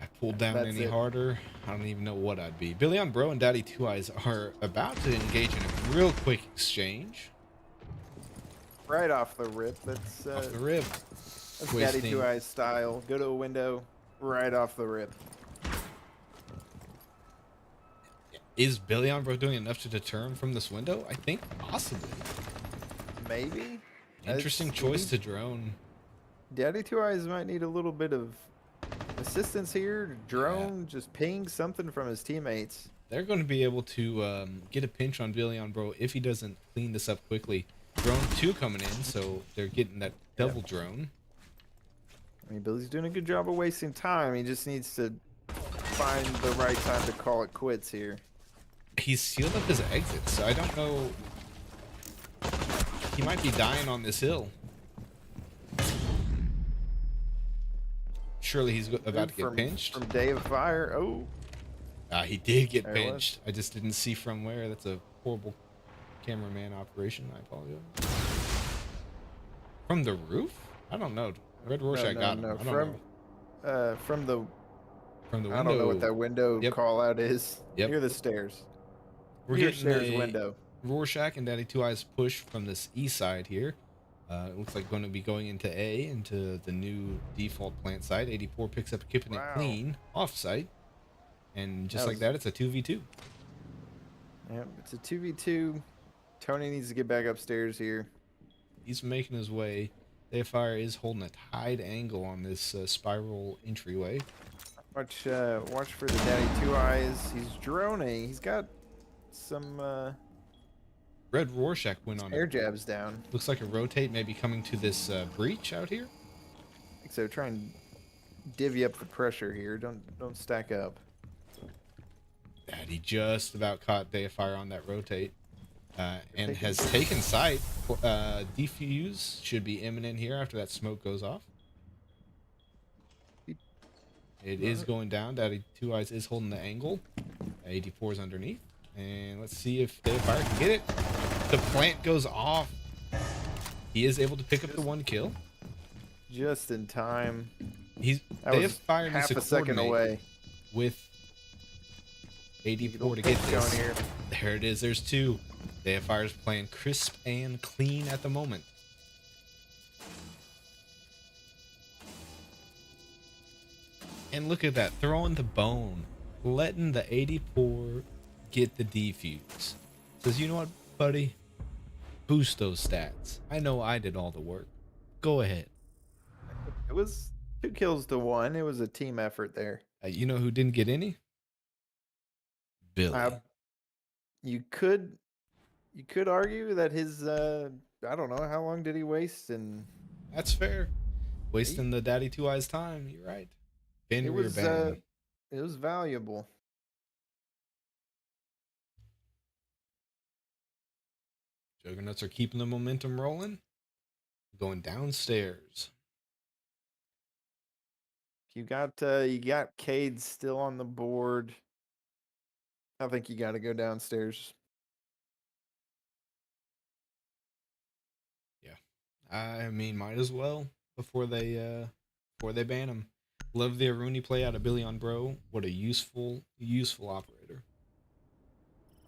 If I pulled down That's any it. harder, I don't even know what I'd be. Billy on Bro and Daddy Two Eyes are about to engage in a real quick exchange. Right off the rip. That's Off the rip. that's Daddy Two Eyes style. Go to a window, right off the rip. Is Billy on Bro doing enough to deter him from this window? I think possibly. Maybe. Interesting choice to drone. Daddy Two Eyes might need a little bit of assistance here. Drone, just ping something from his teammates. They're going to be able to get a pinch on Billy on Bro if he doesn't clean this up quickly. Drone 2 coming in, so they're getting that double drone. I mean, Billy's doing a good job of wasting time. He just needs to find the right time to call it quits here. He's sealed up his exit, so I don't know. He might be dying on this hill. Surely he's about to get pinched. From Day of Fire. Oh. He did get There it was. pinched. I just didn't see from where. That's a horrible cameraman operation. I apologize. From the roof? I don't know. Red Rorschach got him. I don't know. From the window. I don't know what that window Yep. call out is. Yep. Near the stairs. We're Near getting stairs a window. Rorschach and Daddy Two Eyes push from this east side here. It looks like going to be going into A, into the new default plant site. 84 picks up Kippin' It clean off site. And just like that, it's a 2v2. Yep, it's a 2v2. Tony needs to get back upstairs here. He's making his way. Fire is holding a tight angle on this spiral entryway. Watch for the Daddy Two Eyes. He's droning. He's got some Red Rorschach went on air jabs down. Looks like a rotate maybe coming to this breach out here. I think so. Try and divvy up the pressure here. Don't stack up. He just about caught Fire on that rotate. And has taken sight. Defuse should be imminent here after that smoke goes off. It is going down. Daddy Two Eyes is holding the angle. 84 is underneath. And let's see if Fire can get it. The plant goes off. He is able to pick up the one kill. Just in time. That was Fire half a second away. With 84 to get this. Here. There it is. There's two. Fire's playing crisp and clean at the moment. And look at that, throwing the bone, letting the 84 get the defuse. Says, you know what, buddy? Boost those stats. I know I did all the work. Go ahead. It was 2 kills to 1. It was a team effort there. You know who didn't get any? Billy. You could argue that his I don't know, how long did he waste? And that's fair. Wasting the Daddy Two Eyes time. You're right. It was valuable. Juggernuts are keeping the momentum rolling. Going downstairs. You got Cade still on the board. I think you got to go downstairs. Yeah, I mean, might as well before they ban him. Love the Aruni play out of Billy on Bro. What a useful operator.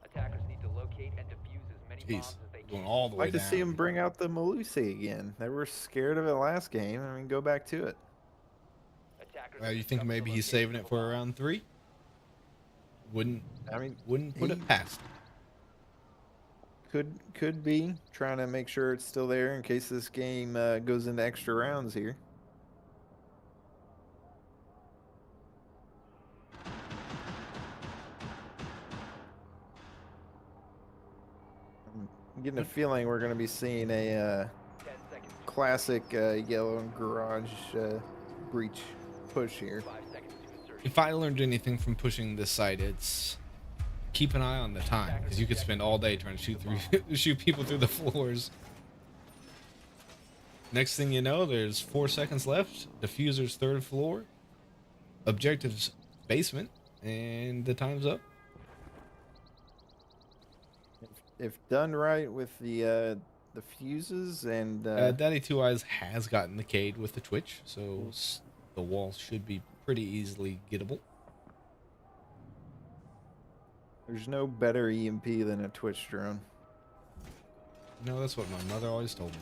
Attackers need to locate and defuse as many bombs as they going all the I'd way like down. to see him bring out the Malusi again. They were scared of it last game. I mean, go back to it. You think maybe he's saving it for round 3? Wouldn't put it past him. Could be trying to make sure it's still there in case this game goes into extra rounds here. I'm getting a feeling we're going to be seeing a classic yellow and garage breach push here. If I learned anything from pushing this site, it's keep an eye on the time, because you could spend all day trying to shoot people through the floors. Next thing you know, there's 4 seconds left. Diffuser's 3rd floor. Objective's basement, and the time's up. If done right with the fuses and Daddy Two Eyes has gotten the Cade with the Twitch, so the wall should be pretty easily gettable. there's no better EMP than a Twitch drone. No, that's what my mother always told me.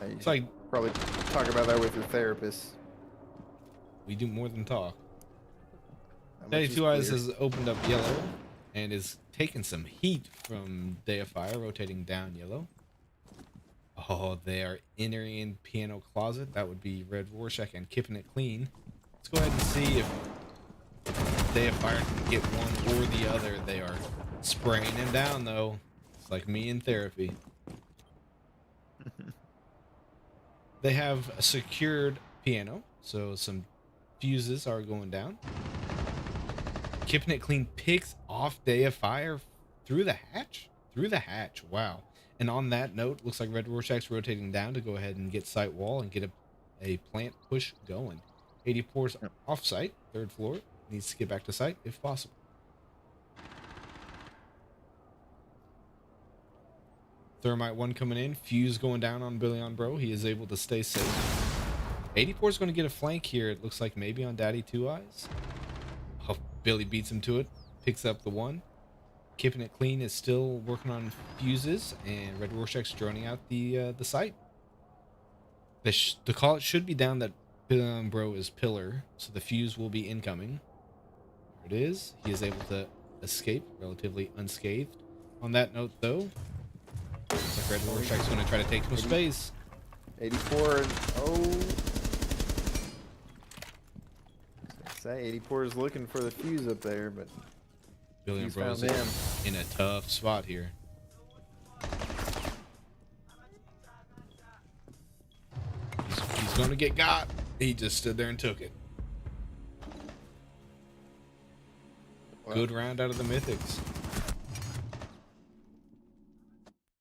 You It's like probably talk about that with your therapist. we do more than talk. How much Daddy is Two Eyes clear? has opened up yellow and is taking some heat from Day of Fire, rotating down yellow. Oh, they are entering piano closet. That would be Red Rorschach and Keeping It Clean. Let's go ahead and see if Day of Fire can get one or the other. They are spraying him down, though. It's like me in therapy. They have a secured piano, so some fuses are going down. Keeping It Clean picks off Day of Fire through the hatch? Through the hatch, wow. And on that note, looks like Red Rorschach's rotating down to go ahead and get site wall and get a plant push going. 84's off site, 3rd floor. Needs to get back to site if possible. Thermite 1 coming in. Fuse going down on Billy on Bro. He is able to stay safe. 84 is going to get a flank here. It looks like maybe on Daddy Two Eyes. Oh, Billy beats him to it. Picks up the 1. Keeping It Clean is still working on fuses, and Red Rorschach's droning out the site. The call should be down that Bro is pillar, so the fuse will be incoming. There it is. He is able to escape relatively unscathed. On that note, though, looks like Red Rorschach's going to try to take some space. 84 and say 84 is looking for the fuse up there, but Billy and he's Bro's found him. in a tough spot here. He's going to get got. He just stood there and took it. Good round out of the Mythics.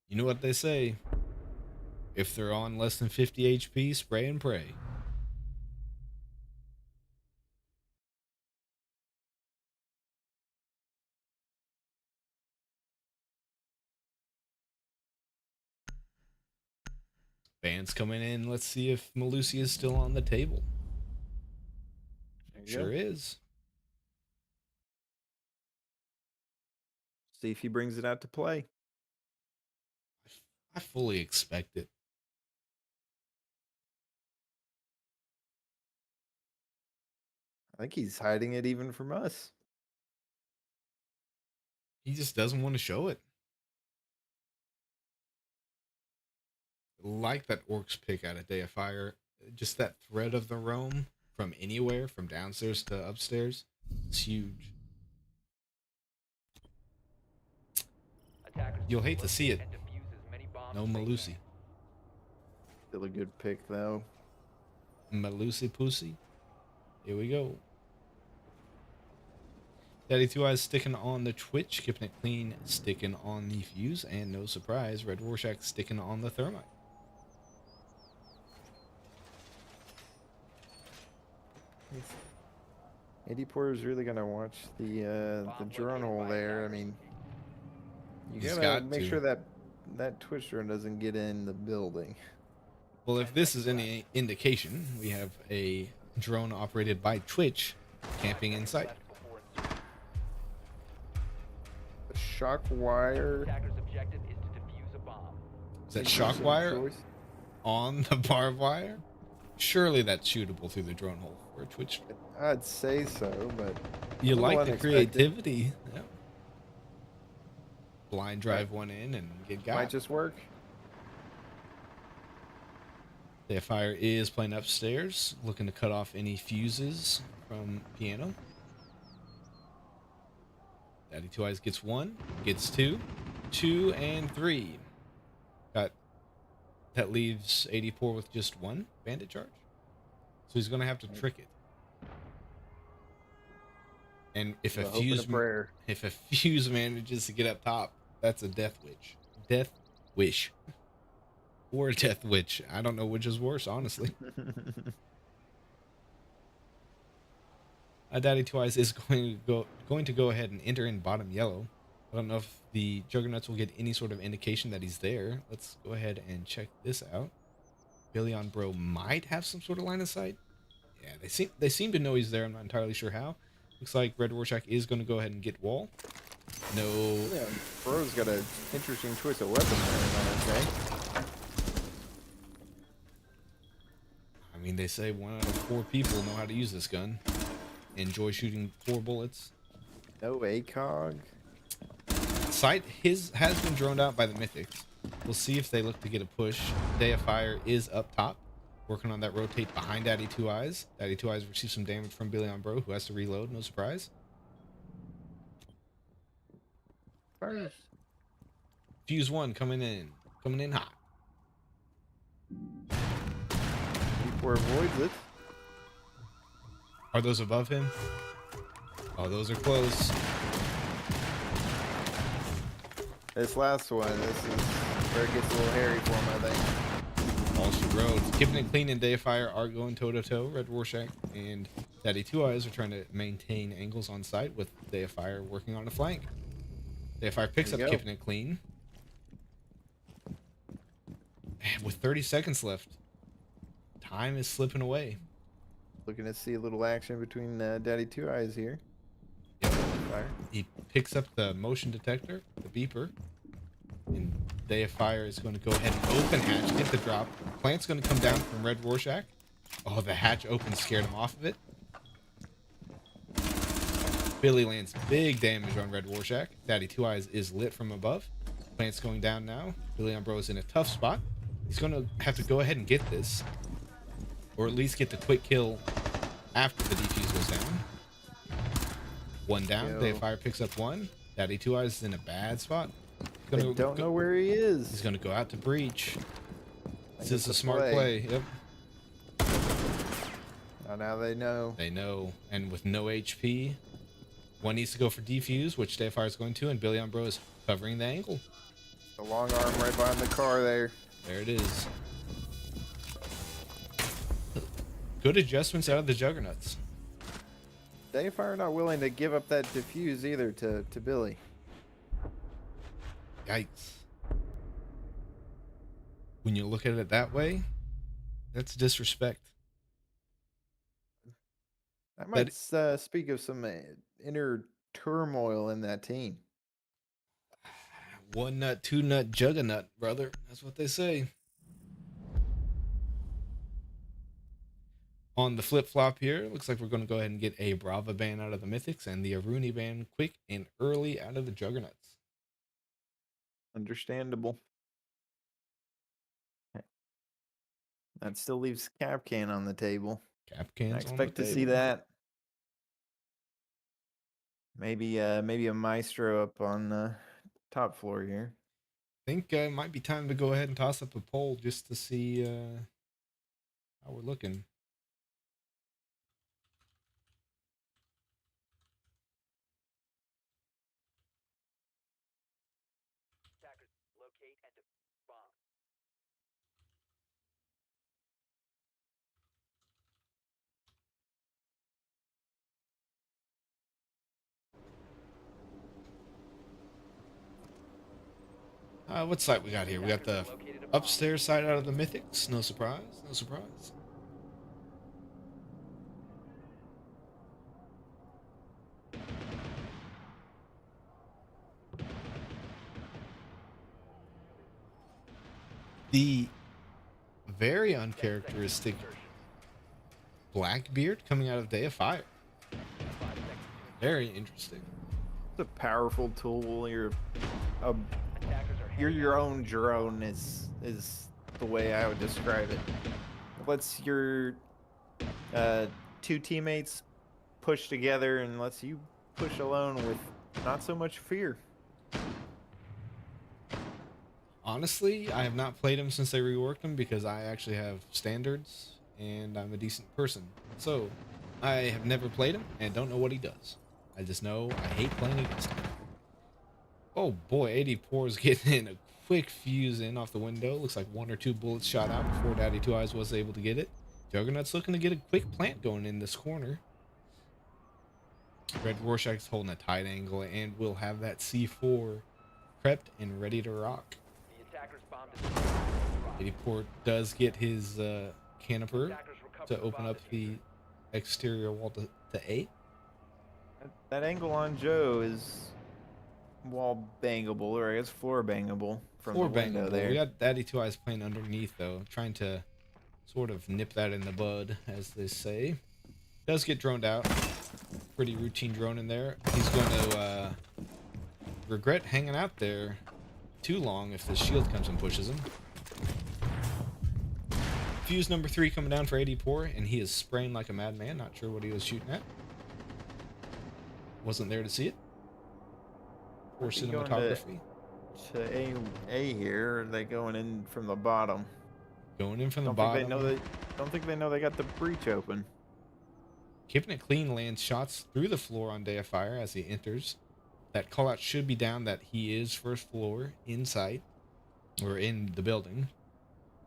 You know what they say. If they're on less than 50 HP, spray and pray. Band's coming in. Let's see if Malusi is still on the table. Sure is. See if he brings it out to play. I fully expect it. I think he's hiding it even from us. He just doesn't want to show it. Like that Orcs pick out of Day of Fire. Just that thread of the roam from anywhere, from downstairs to upstairs. It's huge. You'll hate to see it. No Malusi. Still a good pick, though. Malusi Pussy. Here we go. Daddy Two Eyes sticking on the Twitch, Keeping It Clean, sticking on the fuse, and no surprise, Red Rorschach sticking on the thermite. It's 84 is really gonna watch the drone hole there. I mean, you He's gotta got make to. sure that Twitch drone doesn't get in the building. Well, if this is any indication, we have a drone operated by Twitch camping in sight. The shock wire. Is that shock wire on the barbed wire? Surely that's shootable through the drone hole for a Twitch. I'd say so, but You a like little the unexpected. creativity. Yeah. Blind drive one in and get got. Might just work. The fire is playing upstairs, looking to cut off any fuses from piano. Daddy Two Eyes gets 1, gets 2, 2 and 3. Got that leaves 84 with just one bandit charge. So he's gonna have to trick it. And if a fuse manages to get up top, that's a death wish. Death wish. Or a death witch. I don't know which is worse, honestly. Daddy Two Eyes is going to go ahead and enter in bottom yellow. I don't know if the Juggernuts will get any sort of indication that he's there. Let's go ahead and check this out. Billy on Bro might have some sort of line of sight. Yeah, they seem to know he's there. I'm not entirely sure how. Looks like Red Rorschach is going to go ahead and get wall. No. Yeah, Bro's got an interesting choice of weapon there, I would say. I mean, they say 1 out of 4 people know how to use this gun. Enjoy shooting 4 bullets. No ACOG. Sight has been droned out by the Mythics. We'll see if they look to get a push. Day of Fire is up top, working on that rotate behind Daddy Two Eyes. Daddy Two Eyes receives some damage from Billy on Bro, who has to reload. No surprise. First. Fuse 1 coming in hot. 84 avoids it. Are those above him? Oh, those are close. This last one, this is where it gets a little hairy for him, I think. All she wrote. Keeping it clean and Day of Fire are going toe-to-toe. Red Rorschach and Daddy Two Eyes are trying to maintain angles on sight with Day of Fire working on a flank. Day of Fire picks up Keeping It Clean. And with 30 seconds left, time is slipping away. Looking to see a little action between Daddy Two Eyes here. Yep. He picks up the motion detector, the beeper, and Day of Fire is going to go ahead and open hatch, get the drop. Plant's going to come down from Red Rorschach. Oh, the hatch open scared him off of it. Billy lands big damage on Red Rorschach. Daddy Two Eyes is lit from above. Plant's going down now. Billy on Bro is in a tough spot. He's going to have to go ahead and get this, or at least get the quick kill after the defuse goes down. 1 down. Day of Fire picks up 1. Daddy Two Eyes is in a bad spot. They don't know where he is. He's going to go out to breach. This is a smart play. Yep. Oh, now they know. They know. And with no HP, 1 needs to go for defuse, which Day of Fire is going to, and Billy on Bro is covering the angle. The long arm right behind the car there. There it is. Good adjustments out of the Juggernuts. Day of Fire not willing to give up that defuse either to Billy. Yikes. When you look at it that way, that's disrespect. I might speak of some inner turmoil in that team. 1 nut, 2 nut, Juggernut, brother. That's what they say. On the flip-flop here, looks like we're going to go ahead and get a Brava ban out of the Mythics and the Aruni ban quick and early out of the Juggernuts. Understandable. That still leaves Capcan on the table. Capcan's I expect to see that. Maybe a Maestro up on top floor here. I think it might be time to go ahead and toss up a poll just to see how we're looking. What site we got here? We got the upstairs side out of the Mythics. No surprise. No surprise. The very uncharacteristic Blackbeard coming out of Day of Fire. Very interesting. It's a powerful tool. You're your own drone is the way I would describe it. It lets your 2 teammates push together and lets you push alone with not so much fear. Honestly, I have not played him since they reworked him because I actually have standards and I'm a decent person. So, I have never played him and don't know what he does. I just know I hate playing against him. Oh boy, 80 Pours getting in a quick fuse in off the window. Looks like 1 or 2 bullets shot out before Daddy Two Eyes was able to get it. Juggernuts looking to get a quick plant going in this corner. Red Rorschach's holding a tight angle and will have that C4 prepped and ready to rock. The attackers bombed it. 80 Port does get his caniper to open up the exterior wall to 8. That angle on Joe is wall bangable, or I guess floor bangable from Floor the window bangable. there. We got Daddy Two Eyes playing underneath though, trying to sort of nip that in the bud, as they say. Does get droned out. Pretty routine drone in there. He's going to regret hanging out there too long if the shield comes and pushes him. Fuse number 3 coming down for 80 Poor, and he is spraying like a madman. Not sure what he was shooting at. Wasn't there to see it. Poor cinematography. To A here, or are they going in from the bottom? Going in from the Don't bottom. Don't think they know they got the breach open. Keeping it clean lands shots through the floor on Deifier as he enters. That call out should be down that he is first floor in sight, or in the building.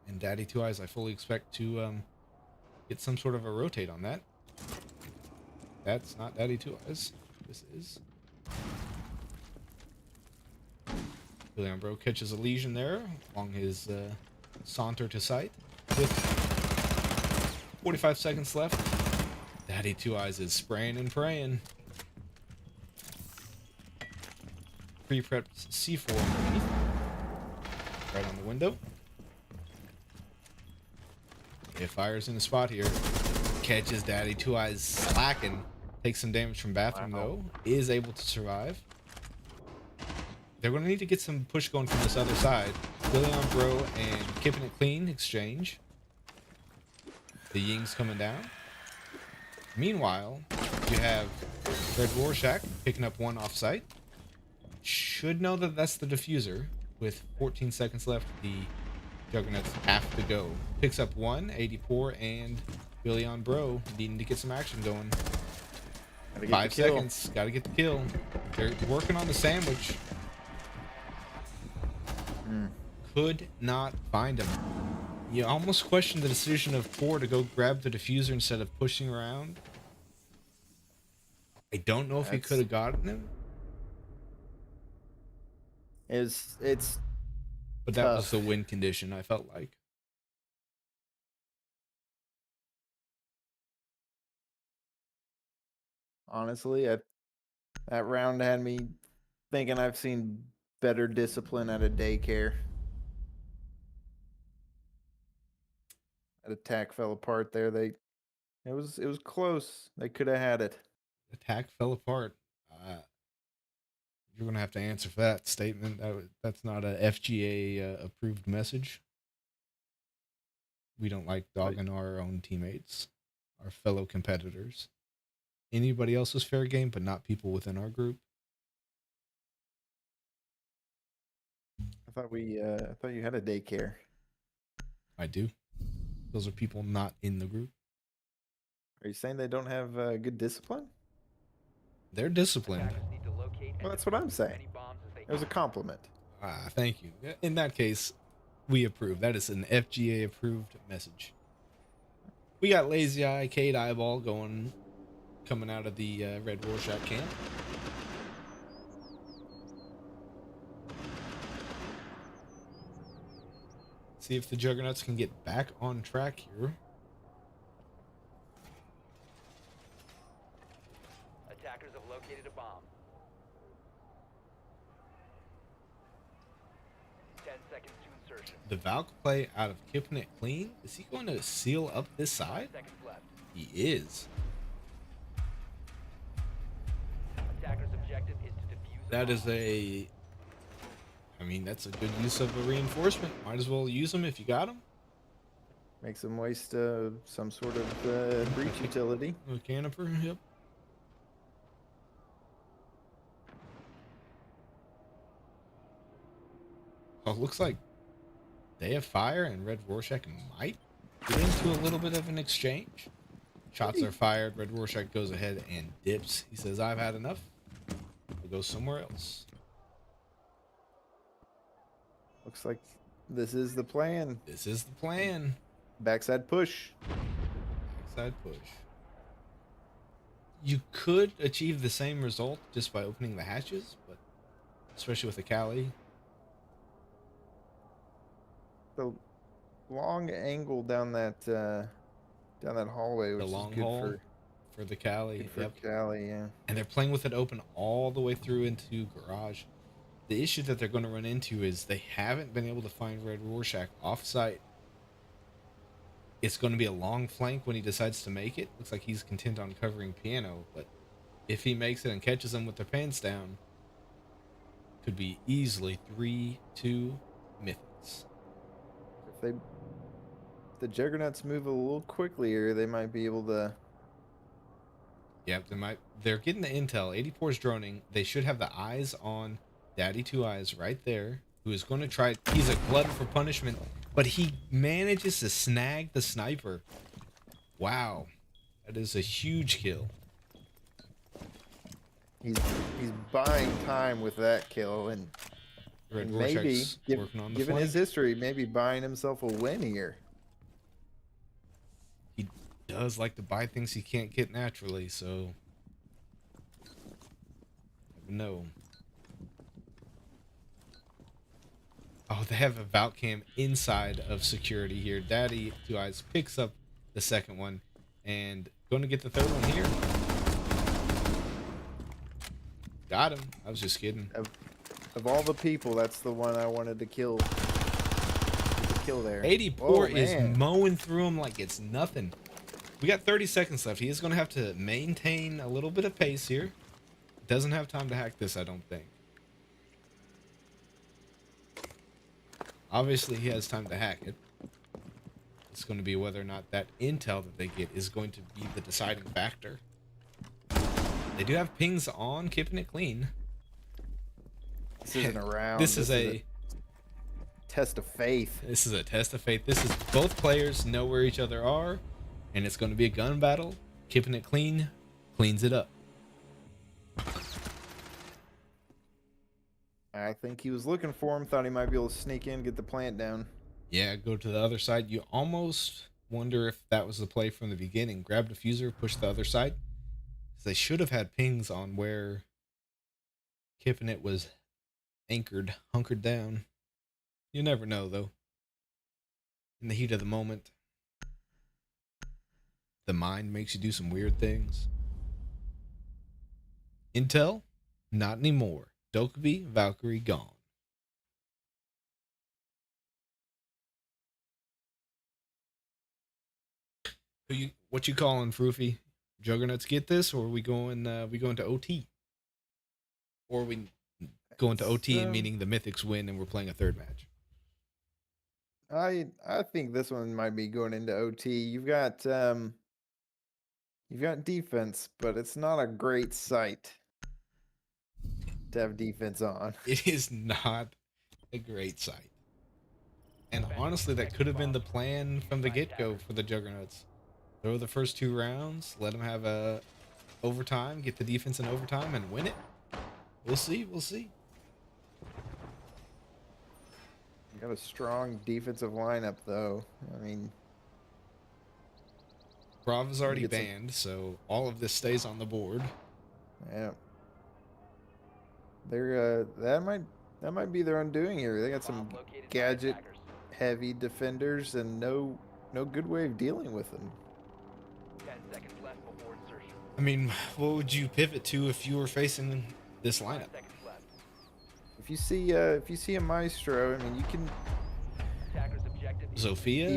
And Daddy Two Eyes, I fully expect to get some sort of a rotate on that. That's not Daddy Two Eyes. This is. Leon Bro catches a lesion there along his saunter to sight. With 45 seconds left, Daddy Two Eyes is spraying and praying. Pre-prepped C4 underneath. Right on the window. It fires in the spot here. Catches Daddy Two Eyes slacking. Takes some damage from bathroom though. Is able to survive. They're going to need to get some push going from this other side. Leon Bro and Keeping It Clean exchange. The Ying's coming down. Meanwhile, you have Red Rorschach picking up one off-site. Should know that that's the diffuser. With 14 seconds left, the Juggernauts have to go. Picks up one, 80 Poor, and Billy on Bro needing to get some action going. 5 seconds. Gotta get the kill. They're working on the sandwich. Could not find him. You almost question the decision of Poor to go grab the diffuser instead of pushing around. I don't know if he could have gotten him. It's But that was the win condition, I felt like. Honestly, that round had me thinking I've seen better discipline at a daycare. That attack fell apart there. It was close. They could have had it. Attack fell apart. You're gonna have to answer for that statement. That's not a FGA approved message. We don't like dogging our own teammates, our fellow competitors. Anybody else is fair game, but not people within our group. I thought you had a daycare. I do. Those are people not in the group. Are you saying they don't have good discipline? They're disciplined. Well, that's what I'm saying. It was a compliment. Thank you. In that case, we approve. That is an FGA approved message. We got Lazy Eye, Cade Eyeball coming out of the Red Rorschach camp. See if the Juggernauts can get back on track here. Attackers have located a bomb. 10 seconds to insertion. The Valk play out of Keeping It Clean. Is he going to seal up this side? 5 seconds left. He is. Attacker's objective is to defuse. That is that's a good use of a reinforcement. Might as well use them if you got them. Makes them waste some sort of breach utility. A caniper, yep. Oh, looks like They have fire, and Red Rorschach might get into a little bit of an exchange. Shots are fired. Red Rorschach goes ahead and dips. He says, I've had enough. We'll go somewhere else. Looks like this is the plan. This is the plan. Backside push. Backside push. You could achieve the same result just by opening the hatches, but especially with a Cali. The long angle down that hallway, which The long is good haul for the Cali. good for Cali, yeah. And they're playing with it open all the way through into garage. The issue that they're going to run into is they haven't been able to find Red Rorschach off-site. It's going to be a long flank when he decides to make it. Looks like he's content on covering piano, but if he makes it and catches them with their pants down, could be easily 3-2 Mythics. If the Juggernauts move a little quickly here, they might be able to. Yep, they're getting the intel. 84's droning. They should have the eyes on Daddy Two Eyes right there, who is going to try. He's a glutton for punishment, but he manages to snag the sniper. Wow, that is a huge kill. He's buying time with that kill, and maybe, given his history, maybe buying himself a win here. He does like to buy things he can't get naturally, so no. Oh, they have a Valk cam inside of security here. Daddy Two Eyes picks up the second one and going to get the third one here. Got him. I was just kidding. Of all the people, that's the one I wanted to kill. There. 84 is mowing through him like it's nothing. We got 30 seconds left. He is going to have to maintain a little bit of pace here. Doesn't have time to hack this, I don't think. Obviously, he has time to hack it. It's going to be whether or not that intel that they get is going to be the deciding factor. They do have pings on, keeping it clean. This isn't a round. This is a test of faith. This is a test of faith. This is both players know where each other are, and it's going to be a gun battle. Keeping it clean cleans it up. I think he was looking for him, thought he might be able to sneak in, get the plant down. Yeah, go to the other side. You almost wonder if that was the play from the beginning. Grab diffuser, push the other side. They should have had pings on where Kipping It was anchored, hunkered down. You never know, though. In the heat of the moment, the mind makes you do some weird things. Intel? Not anymore. Dokkaebi, Valkyrie, gone. What you calling, Froofy? Juggernauts get this, or are we going to OT? Or are we going to OT, meaning the Mythics win and we're playing a third match? I think this one might be going into OT. You've got defense, but it's not a great sight to have defense on. It is not a great sight. And honestly, that could have been the plan from the get-go for the Juggernauts. Throw the first 2 rounds, let them have a overtime, get the defense in overtime, and win it. We'll see. We'll see. You got a strong defensive lineup, though. I mean, Brava's already banned, so all of this stays on the board. Yeah. They're that might be their undoing here. They got some gadget-heavy defenders and no good way of dealing with them. 10 seconds left before insertion. I mean, what would you pivot to if you were facing this lineup? If you see a Maestro, I mean, you can. Zofia.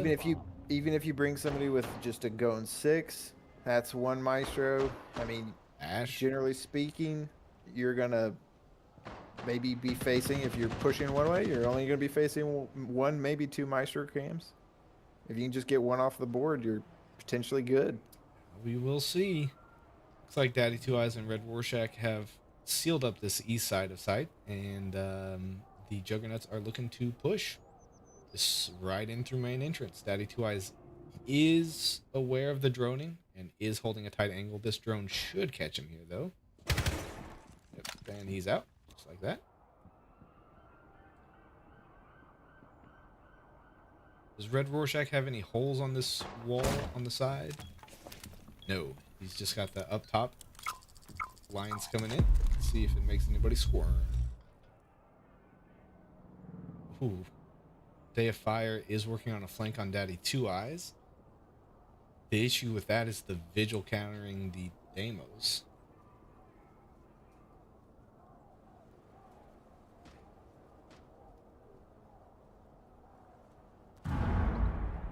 Even if you bring somebody with just a going 6, that's one Maestro. I mean, Ash. Generally speaking, you're gonna maybe be facing, if you're pushing one way, you're only gonna be facing 1, maybe 2 Maestro cams. If you can just get one off the board, you're potentially good. We will see. Looks like Daddy Two Eyes and Red Rorschach have sealed up this east side of site, and the Juggernauts are looking to push. Just right in through main entrance. Daddy Two Eyes is aware of the droning and is holding a tight angle. This drone should catch him here, though. Yep, and he's out, just like that. Does Red Rorschach have any holes on this wall on the side? No. He's just got the up top lines coming in. Let's see if it makes anybody squirm. Ooh. Day of Fire is working on a flank on Daddy Two Eyes. The issue with that is the Vigil countering the Deimos.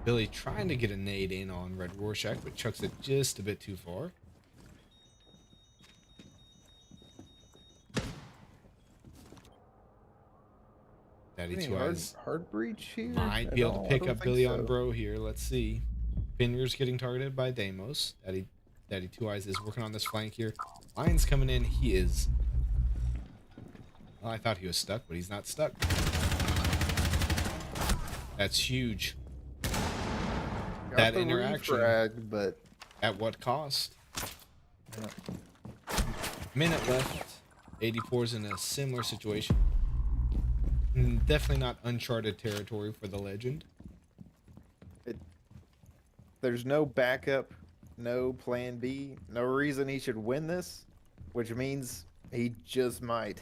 Billy trying to get a nade in on Red Rorschach, but chucks it just a bit too far. Daddy Two Eyes hard breach here. might be able to pick up Billy on Bro here. Let's see. Finger's getting targeted by Deimos. Daddy Two Eyes is working on this flank here. Lion's coming in. He is. Well, I thought he was stuck, but he's not stuck. That's huge. Got That the interaction. refrag, but at what cost? Yeah. Minute left. 84's in a similar situation. Definitely not uncharted territory for the legend. There's no backup, no plan B, no reason he should win this, which means he just might.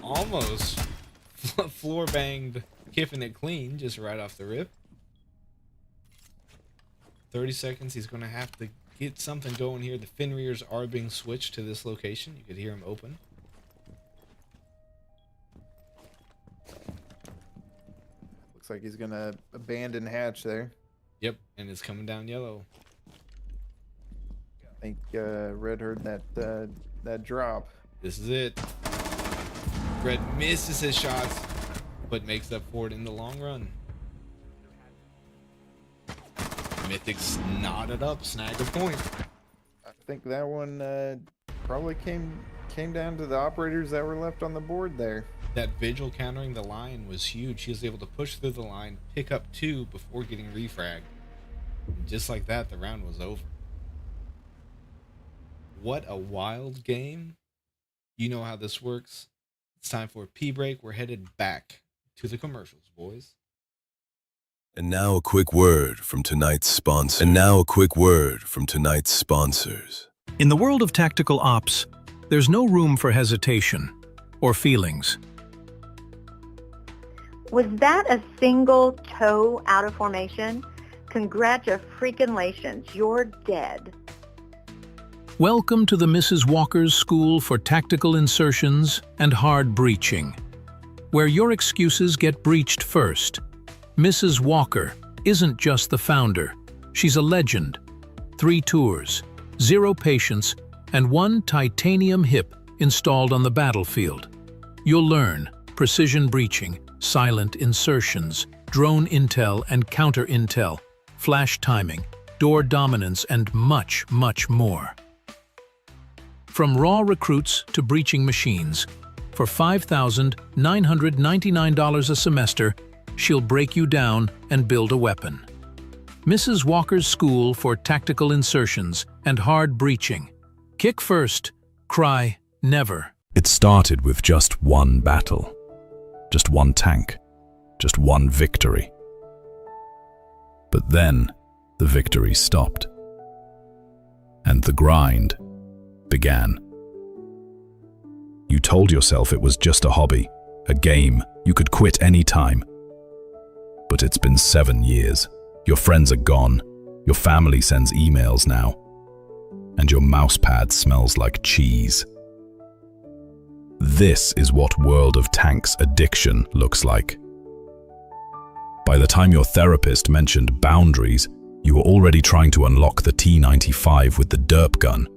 Almost floor banged, Kiffin it clean just right off the rip. 30 seconds. He's going to have to get something going here. The Fenrir's are being switched to this location. You could hear him open. Looks like he's going to abandon hatch there. Yep, and it's coming down yellow. I think Red heard that drop. This is it. Red misses his shots, but makes up for it in the long run. Mythics knotted up, snag a point. I think that one probably came down to the operators that were left on the board there. That Vigil countering the line was huge. He was able to push through the line, pick up 2 before getting refragged. And just like that, the round was over. What a wild game. You know how this works. It's time for a pee break. We're headed back to the commercials, boys. And now a quick word from tonight's sponsors. In the world of tactical ops, there's no room for hesitation or feelings. Was that a single toe out of formation? Congratulations, you're dead. Welcome to the Mrs. Walker's School for Tactical Insertions and Hard Breaching, where your excuses get breached first. Mrs. Walker isn't just the founder, she's a legend. 3 tours, 0 patients, and 1 titanium hip installed on the battlefield. You'll learn precision breaching, silent insertions, drone intel and counter intel, flash timing, door dominance, and much, much more. From raw recruits to breaching machines, for $5,999 a semester, she'll break you down and build a weapon. Mrs. Walker's School for Tactical Insertions and Hard Breaching. Kick first, cry never. It started with just one battle, just one tank, just one victory. But then the victory stopped, and the grind began. You told yourself it was just a hobby, a game you could quit any time. But it's been 7 years. Your friends are gone, your family sends emails now, and your mousepad smells like cheese. This is what World of Tanks addiction looks like. By the time your therapist mentioned boundaries, you were already trying to unlock the T-95 with the derp gun.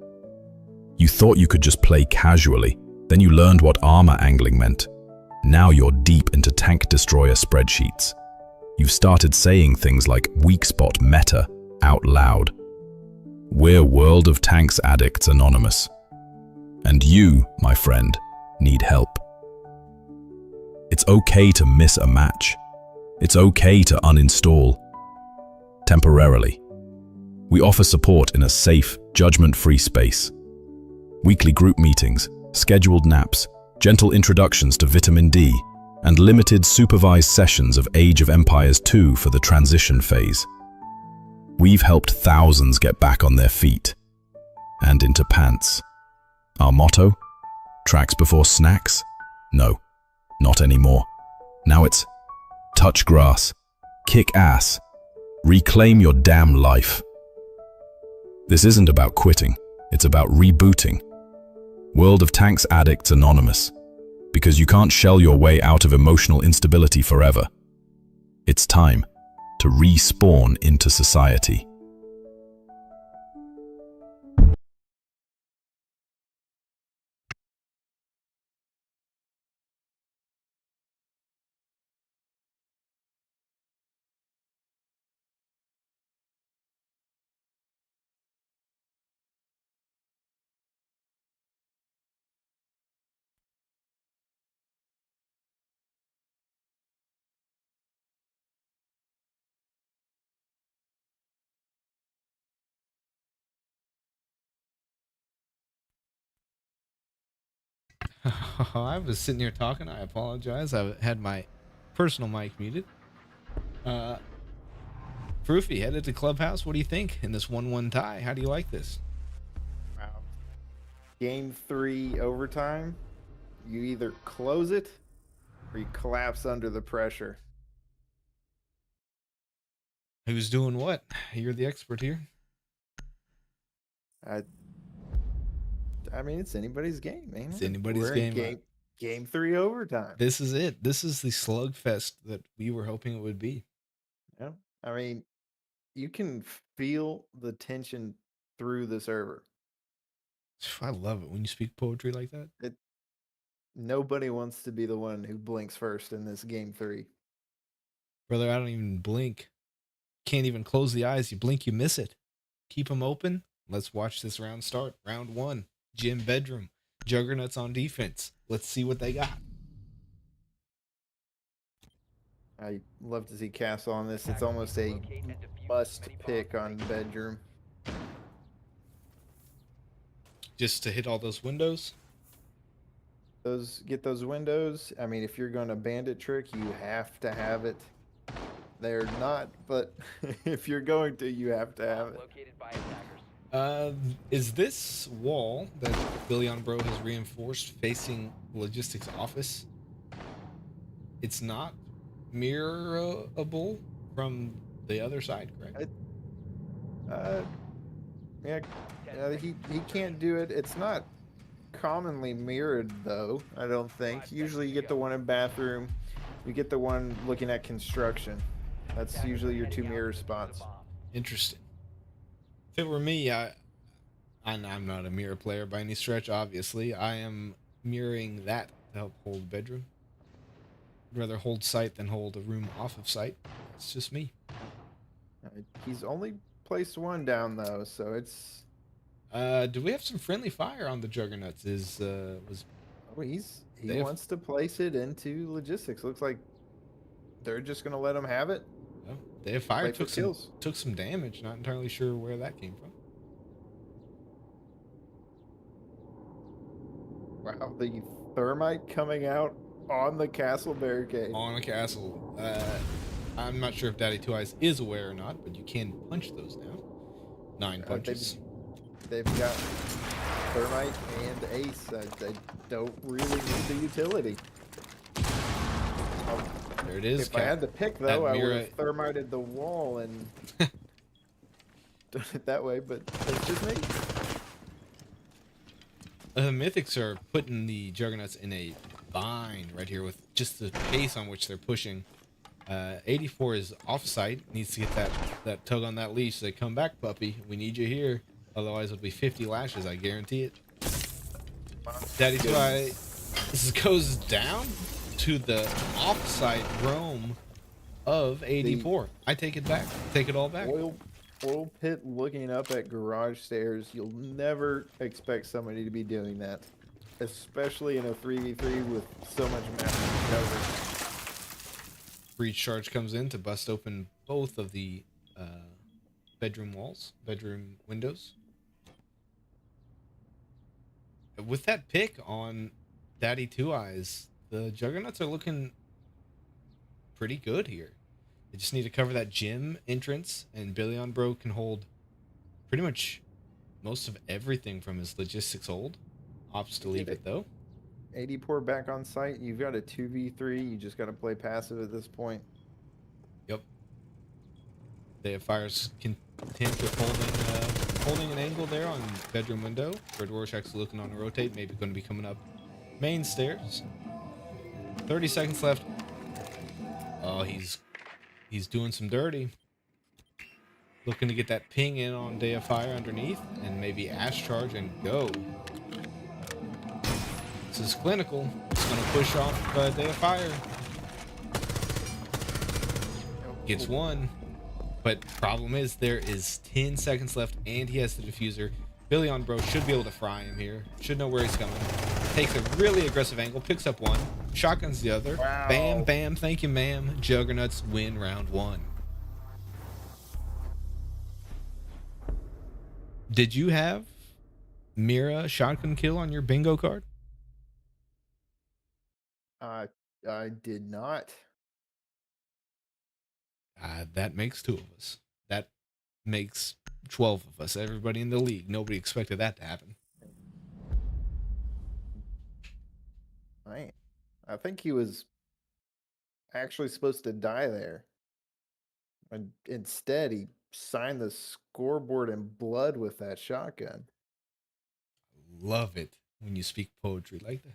You thought you could just play casually, then you learned what armor angling meant. Now you're deep into tank destroyer spreadsheets. You've started saying things like weak spot meta out loud. We're World of Tanks Addicts Anonymous. And you, my friend, need help. It's okay to miss a match. It's okay to uninstall. Temporarily. We offer support in a safe, judgment-free space. Weekly group meetings, scheduled naps, gentle introductions to vitamin D, and limited supervised sessions of Age of Empires 2 for the transition phase. We've helped thousands get back on their feet and into pants. Our motto? Tracks before snacks? No, not anymore. Now it's touch grass, kick ass, reclaim your damn life. This isn't about quitting, it's about rebooting. World of Tanks Addicts Anonymous. Because you can't shell your way out of emotional instability forever. It's time to respawn into society. I was sitting here talking. I apologize. I had my personal mic muted. Proofy, headed to Clubhouse. What do you think in this 1-1 tie? How do you like this? Wow. Game 3 overtime. You either close it or you collapse under the pressure. Who's doing what? You're the expert here. I mean, it's anybody's game, man. It's anybody's We're game. In game 3 overtime. This is it. This is the slugfest that we were hoping it would be. Yeah. I mean, you can feel the tension through the server. I love it when you speak poetry like that. Nobody wants to be the one who blinks first in this game 3. Brother, I don't even blink. Can't even close the eyes. You blink, you miss it. Keep them open. Let's watch this round start. Round 1. Gym bedroom. Juggernuts on defense. Let's see what they got. I love to see Castle on this. It's almost a must pick on bedroom. Just to hit all those windows? Get those windows. I mean, if you're going to bandit trick, you have to have it. They're not, but if you're going to, you have to have it. Is this wall that Billion Bro has reinforced facing logistics office? It's not mirrorable from the other side, correct? He can't do it. It's not commonly mirrored though, I don't think. Usually you get the one in bathroom, you get the one looking at construction. That's usually your 2 mirror spots. Interesting. If it were me, I'm not a mirror player by any stretch, obviously. I am mirroring that to help hold bedroom. I'd rather hold sight than hold a room off of sight. It's just me. He's only placed 1 down though, so it's... do we have some friendly fire on the Juggernauts? He wants to place it into logistics. Looks like they're just going to let him have it. Oh, they have fire. Took some damage. Not entirely sure where that came from. Wow, the thermite coming out on the castle barricade. On a castle. I'm not sure if Daddy Two Eyes is aware or not, but you can punch those now. 9 punches. They've got thermite and ace. They don't really need the utility. There it is. If I had to pick, though, I would have thermited the wall and done it that way, but that's just me. The Mythics are putting the Juggernauts in a bind right here with just the pace on which they're pushing. 84 is off-site. Needs to get that tug on that leash. They come back, puppy. We need you here. Otherwise, it'll be 50 lashes. I guarantee it. Daddy Two Eye, this goes down to the off-site roam of 84. I take it back. Take it all back. oil pit looking up at garage stairs. You'll never expect somebody to be doing that, especially in a 3v3 with so much map to cover. Breach charge comes in to bust open both of the bedroom windows. With that pick on Daddy Two Eyes, the Juggernauts are looking pretty good here. They just need to cover that gym entrance, and Billion Bro can hold pretty much most of everything from his logistics hold. Opts to leave it though. AD Poor back on site. You've got a 2v3. You just got to play passive at this point. Yep. They have fires content with holding an angle there on bedroom window. Red Rorschach's looking on a rotate, maybe going to be coming up main stairs. 30 seconds left. Oh, he's doing some dirty. Looking to get that ping in on Day of Fire underneath, and maybe Ash Charge and go. This is clinical. It's going to push off Day of Fire. Gets one. But problem is, there is 10 seconds left, and he has the diffuser. Billion Bro should be able to fry him here. Should know where he's coming. Takes a really aggressive angle, picks up one, shotguns the other. Wow. Bam, bam, thank you, ma'am. Juggernauts win round 1. Did you have Mira shotgun kill on your bingo card? I did not. That makes 2 of us. That makes 12 of us. Everybody in the league. Nobody expected that to happen. I think he was actually supposed to die there. And instead, he signed the scoreboard in blood with that shotgun. Love it when you speak poetry like that.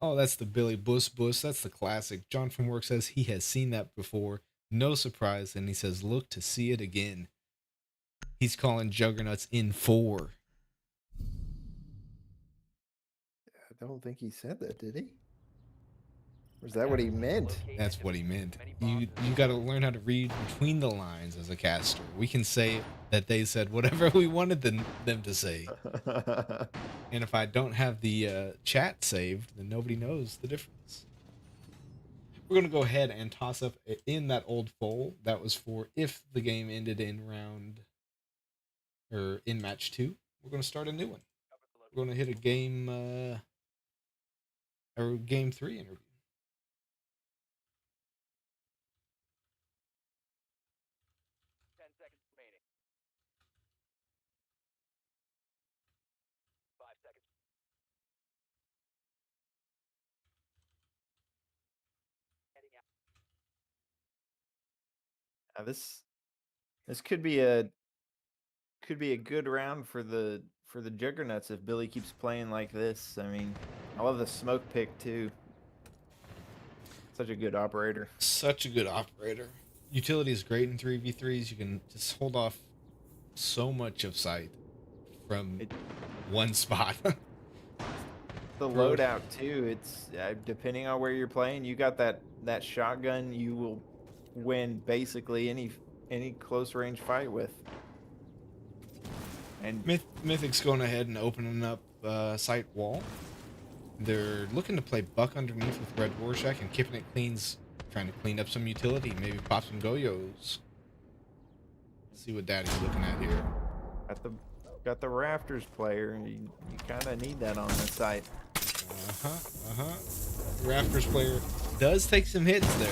Oh, that's the Billy Bus. That's the classic. John from work says he has seen that before. No surprise. And he says, look to see it again. He's calling Juggernauts in 4. I don't think he said that, did he? Or is that what he meant? That's what he meant. You got to learn how to read between the lines as a caster. We can say that they said whatever we wanted them to say. And if I don't have the chat saved, then nobody knows the difference. We're going to go ahead and toss up in that old fold. That was for if the game ended in in match 2. We're going to start a new one. We're going to hit a game or game 3 interview. This could be a good round for the Juggernauts if Billy keeps playing like this. I mean, I love the smoke pick too. Such a good operator. Such a good operator. Utility is great in 3v3s. You can just hold off so much of sight from one spot. The loadout too. It's depending on where you're playing. You got that shotgun. You will win basically any close range fight with. And Mythics going ahead and opening up site wall. They're looking to play Buck underneath with Red Rorschach, and Keeping It Clean's trying to clean up some utility, maybe pop some Goyos. See what Daddy's looking at here. Got the Rafters player. You kind of need that on the site. Rafters player does take some hits there.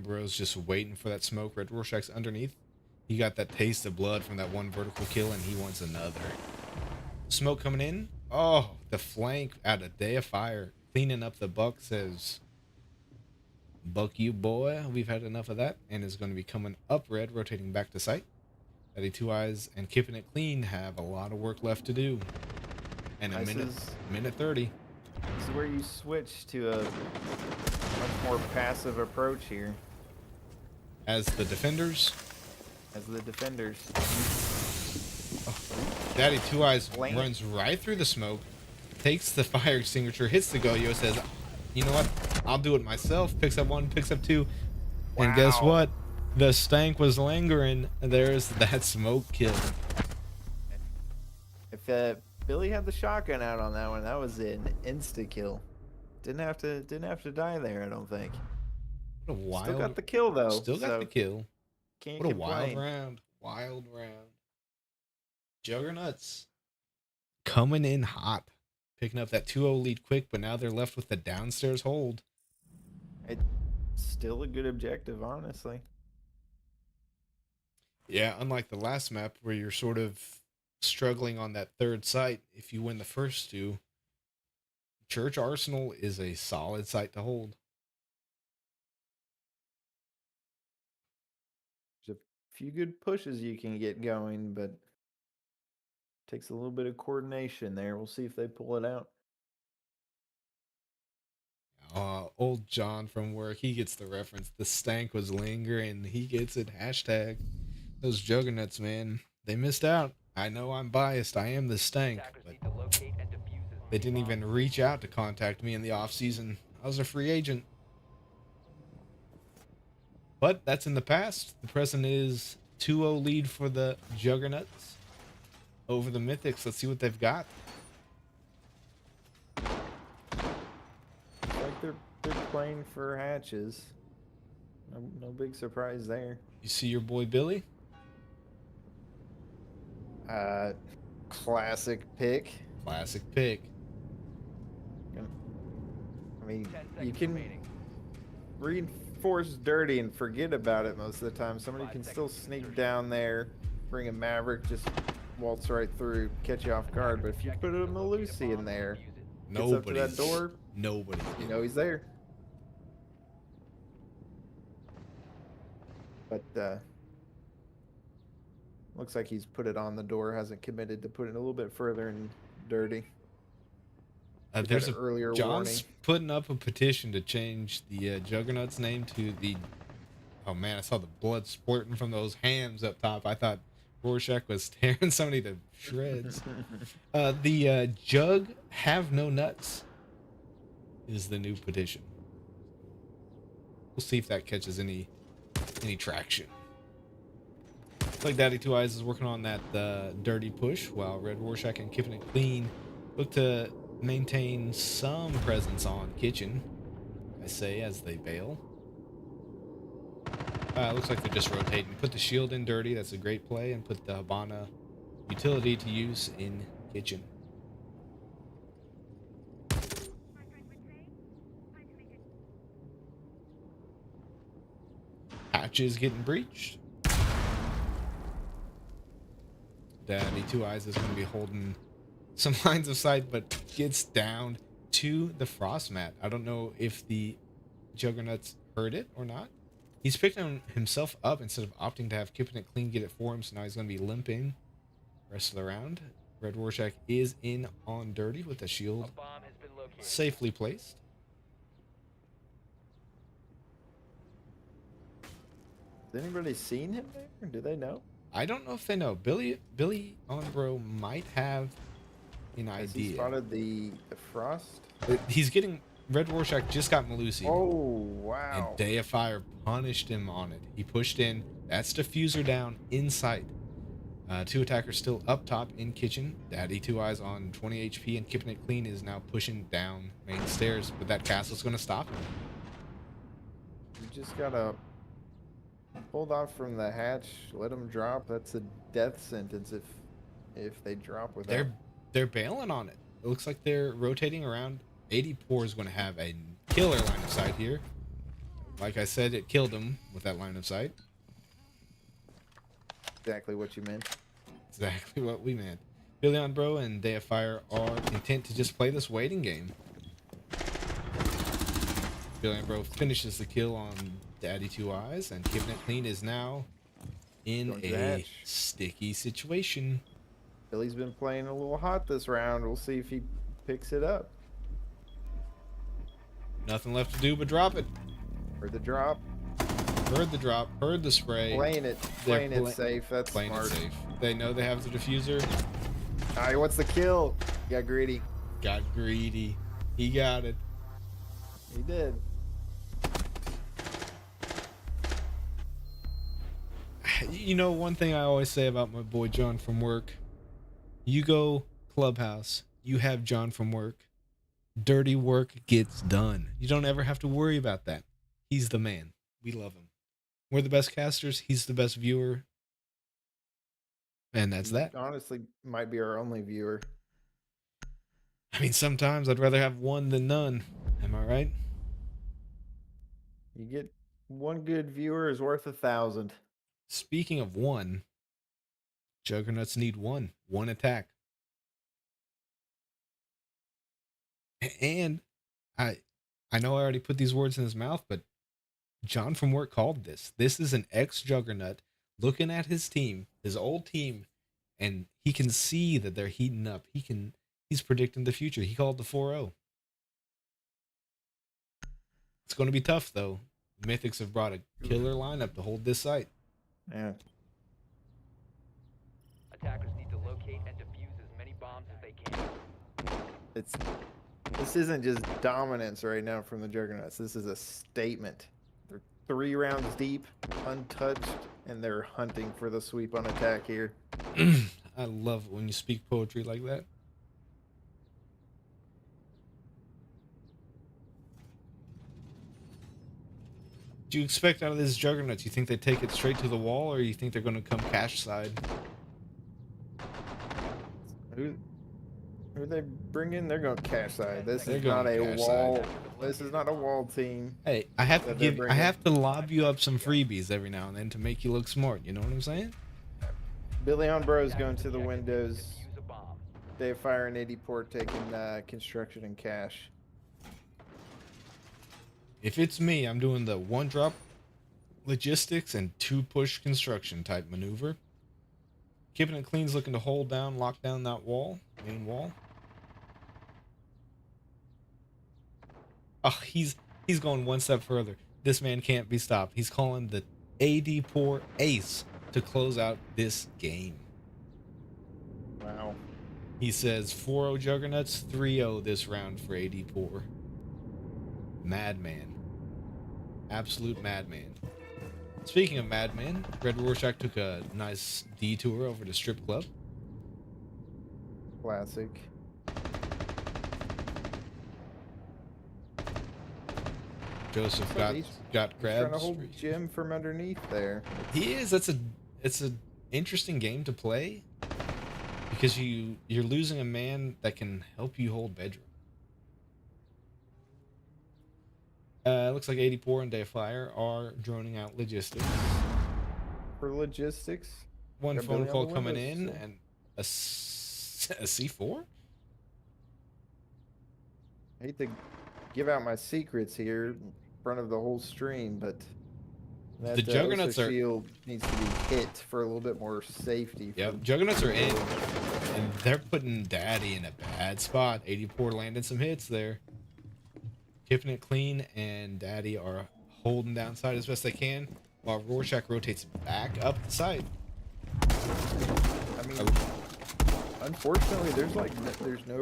Bro's just waiting for that smoke. Red Rorschach's underneath. He got that taste of blood from that one vertical kill, and he wants another. Smoke coming in. Oh, the flank out of Day of Fire. Cleaning up the Buck says, Buck you boy, we've had enough of that. And is going to be coming up red, rotating back to site. Daddy Two Eyes and Keeping It Clean have a lot of work left to do. And a minute 30. This is where you switch to a much more passive approach here. As the defenders. Oh, Daddy Two Eyes runs right through the smoke, takes the fire extinguisher, hits the Goyo, says, you know what? I'll do it myself. Picks up one, picks up two. And guess what? The stank was lingering. There's that smoke kill. If Billy had the shotgun out on that one, that was an insta kill. Didn't have to die there, I don't think. What a wild, still got the kill though. Still got the kill. Can't what a complain. wild round. Juggernuts coming in hot, picking up that 2-0 lead quick, but now they're left with the downstairs hold. It's still a good objective, honestly. Yeah, unlike the last map where you're sort of struggling on that third site, if you win the first two, Church Arsenal is a solid site to hold. There's a few good pushes you can get going, but takes a little bit of coordination there. We'll see if they pull it out. Old John from work, he gets the reference. The stank was lingering. He gets it. Hashtag. Those Juggernuts, man. They missed out. I know I'm biased. I am the stank. But they didn't even reach out to contact me in the off season. I was a free agent. But that's in the past. The present is 2-0 lead for the Juggernuts over the Mythics. Let's see what they've got. Like they're playing for hatches. No big surprise there. You see your boy Billy? Classic pick. Classic pick. I mean, you can reinforce dirty and forget about it most of the time. Somebody can still sneak down there, bring a Maverick, just waltz right through, catch you off guard. But if you put a Malusi in there, gets up to that door, nobody. You know he's there. But looks like he's put it on the door, hasn't committed to put it a little bit further in dirty. There's an earlier John's warning. putting up a petition to change the Juggernuts name to the. Oh man, I saw the blood splurting from those hams up top. I thought Rorschach was tearing somebody to shreds. The Jug Have No Nuts is the new petition. We'll see if that catches any traction. Looks like Daddy Two Eyes is working on that dirty push, while Red Rorschach and Keeping It Clean look to maintain some presence on kitchen, I say, as they bail. Looks like they're just rotating. Put the shield in dirty, that's a great play, and put the Habana utility to use in kitchen. Hatch is getting breached. Daddy Two Eyes is going to be holding some lines of sight, but gets down to the frost mat. I don't know if the Juggernuts heard it or not. He's picking himself up instead of opting to have Keeping It Clean get it for him, so now he's going to be limping the rest of the round. Red Rorschach is in on dirty with the shield safely placed. Has anybody seen him there? Do they know? I don't know if they know. Billy on bro might have an Has idea. he spotted the frost? He's getting Red Rorschach just got Malusi. Oh wow! And Day of Fire punished him on it. He pushed in. That's diffuser down in sight. Two attackers still up top in kitchen. Daddy Two Eyes on 20 HP and Keeping It Clean is now pushing down main stairs, but that castle's going to stop him. You just gotta hold off from the hatch. Let them drop. That's a death sentence if they drop with that. They're bailing on it. It looks like they're rotating around. 80 Poor is going to have a killer line of sight here. Like I said, it killed him with that line of sight. Exactly what you meant. Exactly what we meant. Billy on Bro and Day of Fire are intent to just play this waiting game. Billy on Bro finishes the kill on Daddy Two Eyes, and Keeping It Clean is now in a sticky situation. Billy's been playing a little hot this round. We'll see if he picks it up. Nothing left to do but drop it. Heard the drop. Heard the drop. Heard the spray. Playing it safe. That's playing smart. it safe. They know they have the diffuser. All right, what's the kill? Got greedy. Got greedy. He got it. He did. You know, one thing I always say about my boy John from work, you go clubhouse, you have John from work, dirty work gets done. You don't ever have to worry about that. He's the man. We love him. We're the best casters. He's the best viewer. And that's He that. honestly might be our only viewer. I mean, sometimes I'd rather have one than none. Am I right? You get one good viewer is worth 1,000. Speaking of one, Juggernauts need one attack. And I know I already put these words in his mouth, but John from work called this. This is an ex-Juggernaut looking at his team, his old team, and he can see that they're heating up. He's predicting the future. He called the 4-0. It's going to be tough though. Mythics have brought a killer lineup to hold this site. Yeah. Attackers need to locate and defuse as many bombs as they can. This isn't just dominance right now from the Juggernauts. This is a statement. They're 3 rounds deep, untouched, and they're hunting for the sweep on attack here. I love it when you speak poetry like that. Do you expect out of this Juggernauts? You think they take it straight to the wall, or you think they're going to come cash side? Who they bring in? They're going to cash side. This They're is not going a cash wall. side. This is not a wall team. Hey, I have to that they're give. I bringing. have to lob you up some freebies every now and then to make you look smart. You know what I'm saying? Billy on Bros going to the windows. Dave Fire and 80 Port taking construction and cash. If it's me, I'm doing the 1-drop logistics and 2-push construction type maneuver. Keeping it clean's looking to hold down, lock down that wall, main wall. Oh, he's going one step further. This man can't be stopped. He's calling the AD Poor ace to close out this game. Wow. He says 4-0 Juggernauts, 3-0 this round for AD Poor. Madman. Absolute madman. Speaking of madman, Red Rorschach took a nice detour over to Strip Club. Classic. Joseph So got he's grabbed. trying to hold Jim from underneath there. He is. It's an interesting game to play because you're losing a man that can help you hold bedroom. Looks like 84 and Dayfire are droning out logistics. For logistics. One got phone Billy on call the coming windows, in so- and a C4? I hate to give out my secrets here in front of the whole stream, but that The Juggernauts OSA are- shield needs to be hit for a little bit more safety. Yep, Juggernauts are in, and they're putting Daddy in a bad spot. 84 landing some hits there. Keeping it clean, and Daddy are holding down side as best they can, while Rorschach rotates back up the side. I mean, unfortunately, there's no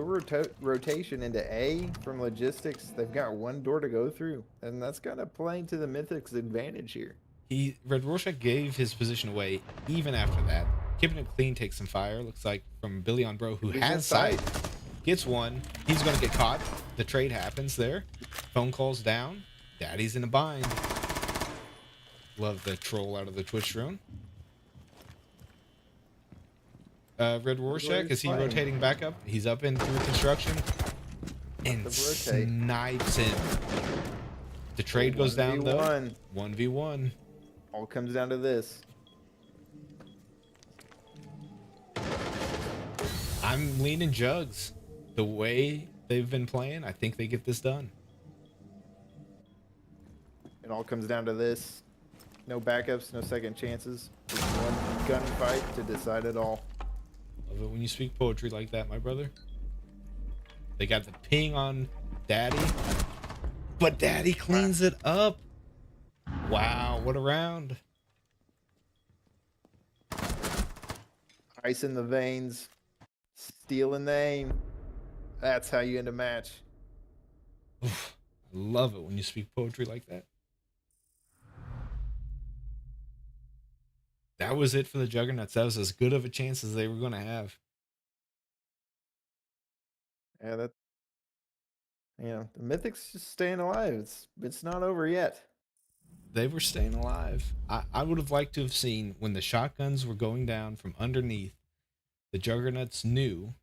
rotation into A from logistics. They've got one door to go through, and that's kind of playing to the Mythics' advantage here. Red Rorschach gave his position away even after that. Keeping it clean takes some fire. Looks like from Billy on Bro, who He's has inside. sight. Gets one. He's going to get caught. The trade happens there. Phone calls down. Daddy's in a bind. Love the troll out of the Twitch drone. Red Rorschach, is he playing. rotating back up? He's up in through construction. And Up to rotate. snipes him. The trade goes down though. 1v1. 1v1. All comes down to this. I'm leaning Jugs. The way they've been playing, I think they get this done. It all comes down to this. No backups, no second chances. Just one gunfight to decide it all. Love it when you speak poetry like that, my brother. They got the ping on Daddy, but Daddy cleans it up. Wow, what a round. Ice in the veins. Stealing the aim. That's how you end a match. Oof, I Love it when you speak poetry like that. That was it for the Juggernauts. That was as good of a chance as they were going to have. Yeah, that the Mythics just staying alive. It's not over yet. They were staying alive. I would have liked to have seen when the shotguns were going down from underneath, the Juggernauts knew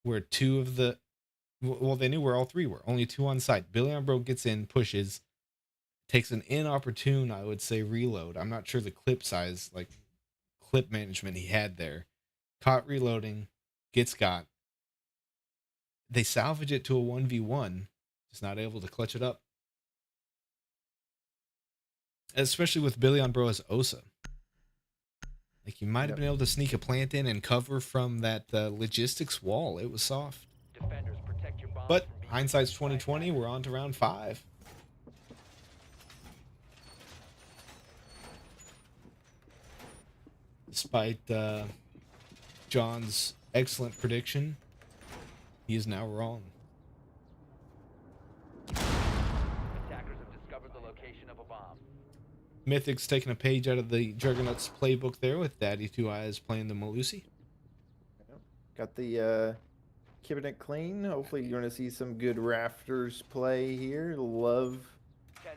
where two of the, well, they knew where all three were. Only two on site. Billy Umbro gets in, pushes, takes an inopportune, I would say, reload. I'm not sure the clip size, like clip management he had there. Caught reloading, gets got. They salvage it to a 1v1, just not able to clutch it up. Especially with Billy Umbro as Osa. Like, you might have been able to sneak a plant in and cover from that logistics wall. It was soft. Defenders, protect your bombs But from being hindsight's 2020. We're on to round 5. Despite John's excellent prediction, he is now wrong. attackers have discovered the location of a bomb. Mythics taking a page out of the Juggernuts playbook there with Daddy Two Eyes playing the Malusi. Got the keeping it clean. Hopefully you're going to see some good rafters play here. 10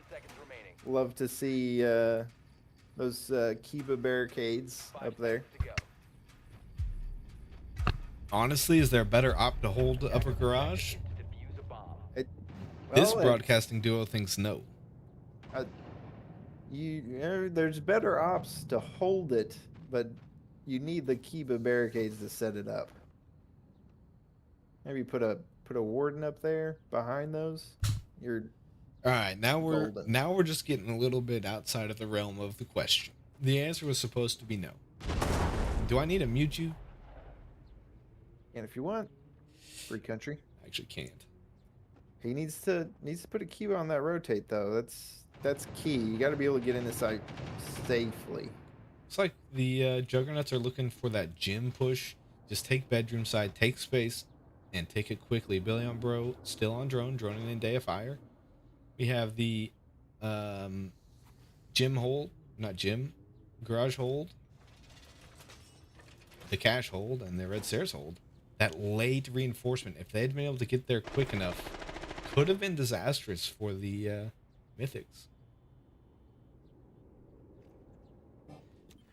seconds remaining. Love to see those Kiba barricades up there. Honestly, is there a better op to hold upper garage? Well, This broadcasting duo thinks no. There's better ops to hold it, but you need the Kiba barricades to set it up. Maybe put a warden up there behind those. You're all right. Now golden. we're just getting a little bit outside of the realm of the question. The answer was supposed to be no. Do I need to mute you? And if you want, free country. I actually can't. He needs to put a Kiba on that rotate though. That's key. You got to be able to get into site safely. It's like the Juggernauts are looking for that gym push. Just take bedroom side, take space, and take it quickly. Billy Umbro still on droning in Day of Fire. We have the gym hold, not gym, garage hold, the cash hold, and the red stairs hold. That late reinforcement, if they had been able to get there quick enough, could have been disastrous for the Mythics. There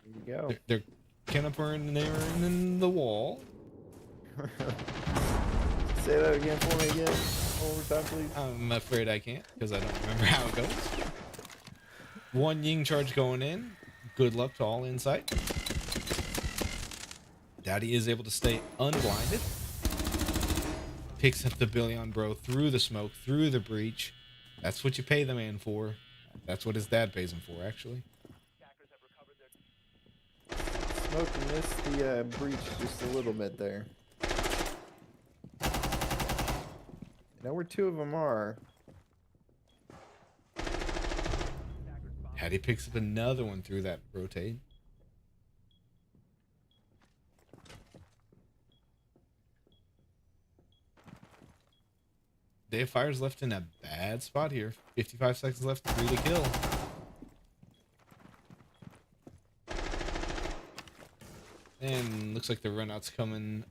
you go. They're cannipering there in the wall. Say that again for me again. Overtime, please. I'm afraid I can't because I don't remember how it goes. One Ying charge going in. Good luck to all inside. Daddy is able to stay unblinded. Picks up the Billy Umbro through the smoke, through the breach. That's what you pay the man for. That's what his dad pays him for, actually. Smoke missed the breach just a little bit there. Know where two of them are. Daddy picks up another one through that rotate. Day of Fire's left in a bad spot here. 55 seconds left, 3 to kill. And looks like the runout's coming.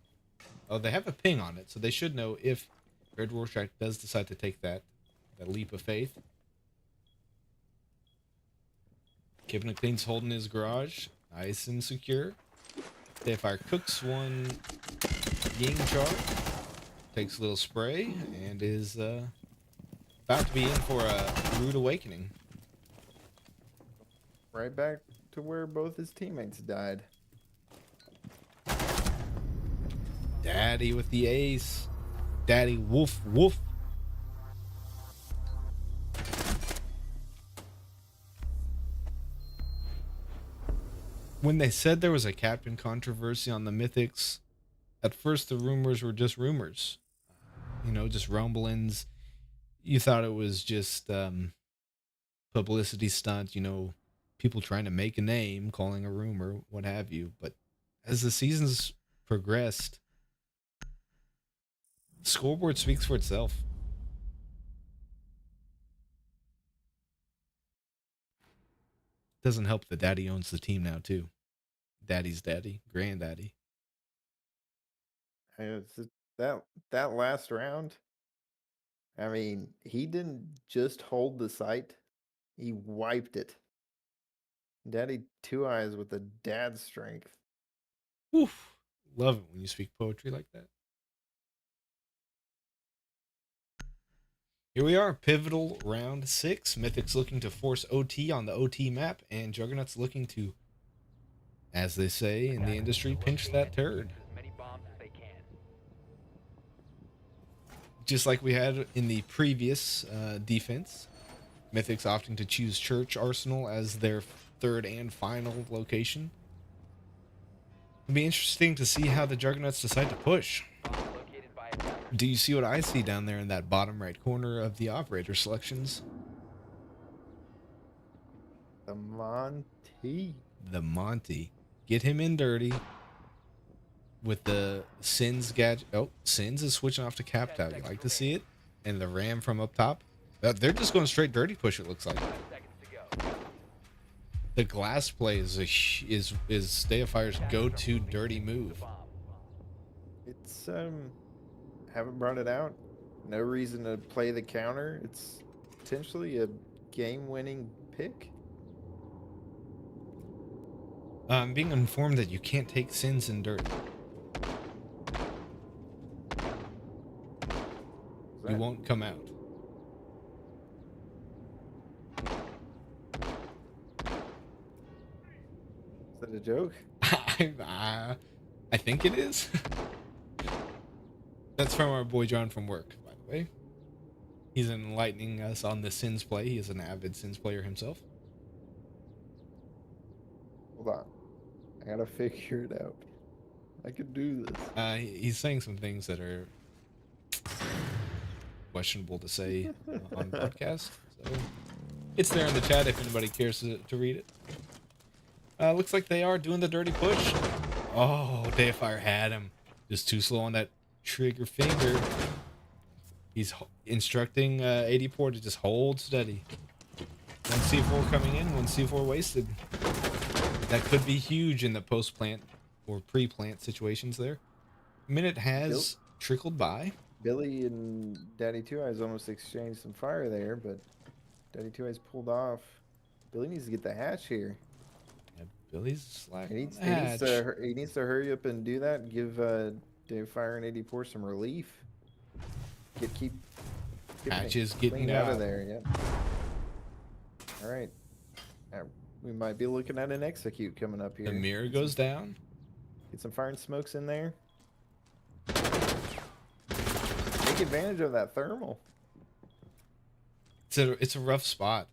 Oh, they have a ping on it, so they should know if Red Rorschach does decide to take that leap of faith. Keeping it clean's holding his garage. Nice and secure. Day of Fire cooks one Ying charge. Takes a little spray and is about to be in for a rude awakening. Right back to where both his teammates died. Daddy with the ace. Daddy woof woof. When they said there was a captain controversy on the Mythics, at first the rumors were just rumors. You know, just rumblings. You thought it was just publicity stunt, you know, people trying to make a name, calling a rumor, what have you. But as the seasons progressed, the scoreboard speaks for itself. Doesn't help that Daddy owns the team now too. Daddy's daddy, granddaddy. That last round. I mean, he didn't just hold the site; he wiped it. Daddy Two Eyes with the dad strength. Oof. Love it when you speak poetry like that. Here we are, pivotal round 6. Mythics looking to force OT on the OT map, and Juggernuts looking to, as they say in the industry, pinch that turd. Just like we had in the previous defense, Mythics opting to choose Church Arsenal as their third and final location. It'll be interesting to see how the Juggernauts decide to push. Do you see what I see down there in that bottom right corner of the operator selections? The Monty. The Monty. Get him in dirty with the Sins gadget. Oh, Sins is switching off to Capped Out. You like to see it? And the Ram from up top. They're just going straight dirty push, it looks like. The glass play is Day of Fire's go-to dirty move. It's haven't brought it out. No reason to play the counter. It's potentially a game-winning pick. I'm being informed that you can't take Sins in dirty. You won't come out. Is that a joke? I think it is. That's from our boy John from work, by the way. He's enlightening us on the Sins play. He is an avid Sins player himself. Hold on. I gotta figure it out. I could do this. He's saying some things that are questionable to say on the podcast. So it's there in the chat if anybody cares to read it. Looks like they are doing the dirty push. Oh, Day of Fire had him. Just too slow on that trigger finger. He's instructing 84 to just hold steady. One C4 coming in, one C4 wasted. That could be huge in the post-plant or pre-plant situations there. Minute has trickled by. Billy and Daddy Two Eyes almost exchanged some fire there, but Daddy Two Eyes pulled off. Billy needs to get the hatch here. Yeah, Billy's slacking. He needs to hurry up and do that and give Dave Fire and 84 some relief. Keep Hatches getting out of there. Yep. All right. We might be looking at an execute coming up here. The mirror goes down. Get some fire and smokes in there. Take advantage of that thermal. It's a rough spot.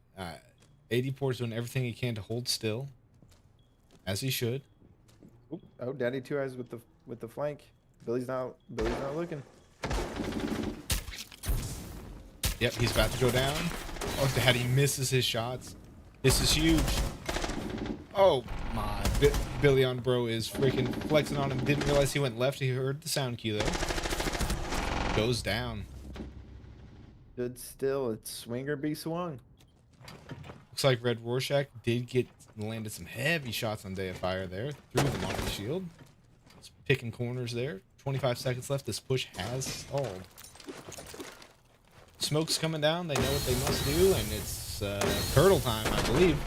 84 is doing everything he can to hold still, as he should. Oh, Daddy Two Eyes with the flank. Billy's not looking. Yep, he's about to go down. Oh, Daddy misses his shots. This is huge. Oh my, Billy on bro is freaking flexing on him. Didn't realize he went left. He heard the sound cue though. Goes down. Good still. It's swing or be swung. Looks like Red Rorschach did landed some heavy shots on Day of Fire there. Through the Monty shield. It's picking corners there. 25 seconds left. This push has stalled. Smoke's coming down. They know what they must do, and it's turtle time, I believe.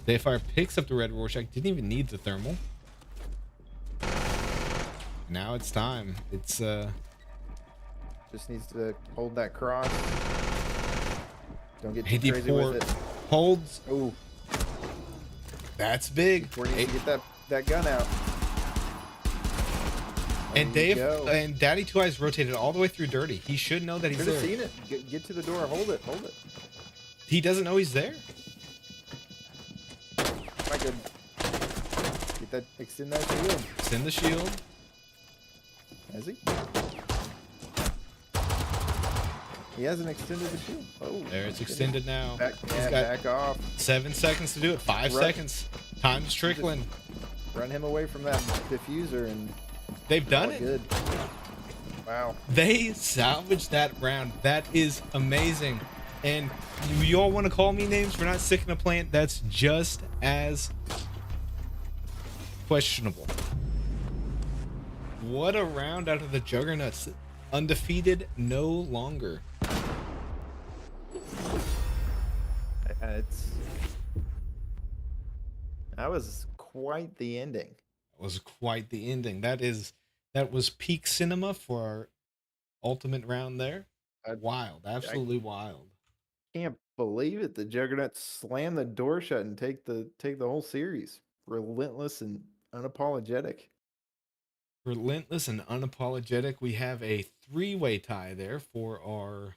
Day of Fire picks up the Red Rorschach. Didn't even need the thermal. Now it's time. It's just needs to hold that cross. Don't get too crazy with it. Holds. Oh, that's big. We need to get that gun out. And Daddy Two Eyes rotated all the way through dirty. He should know that he's there. Should have seen it. Get to the door. Hold it. He doesn't know he's there. If I could get that, extend that shield. Extend the shield. Has he? He hasn't extended the shield. Oh, there, it's extended now. Back off. 7 seconds to do it. 5 seconds. Time's trickling. Just run him away from that diffuser and. They've done it. Good. Wow. They salvaged that round. That is amazing. And you all want to call me names for not sticking a plant? That's just as questionable. What a round out of the Juggernuts. Undefeated no longer. That was quite the ending. That was quite the ending. That was peak cinema for our ultimate round there. Wild, absolutely wild. Can't believe it. The Juggernauts slam the door shut and take the whole series. Relentless and unapologetic. Relentless and unapologetic. We have a three-way tie there for our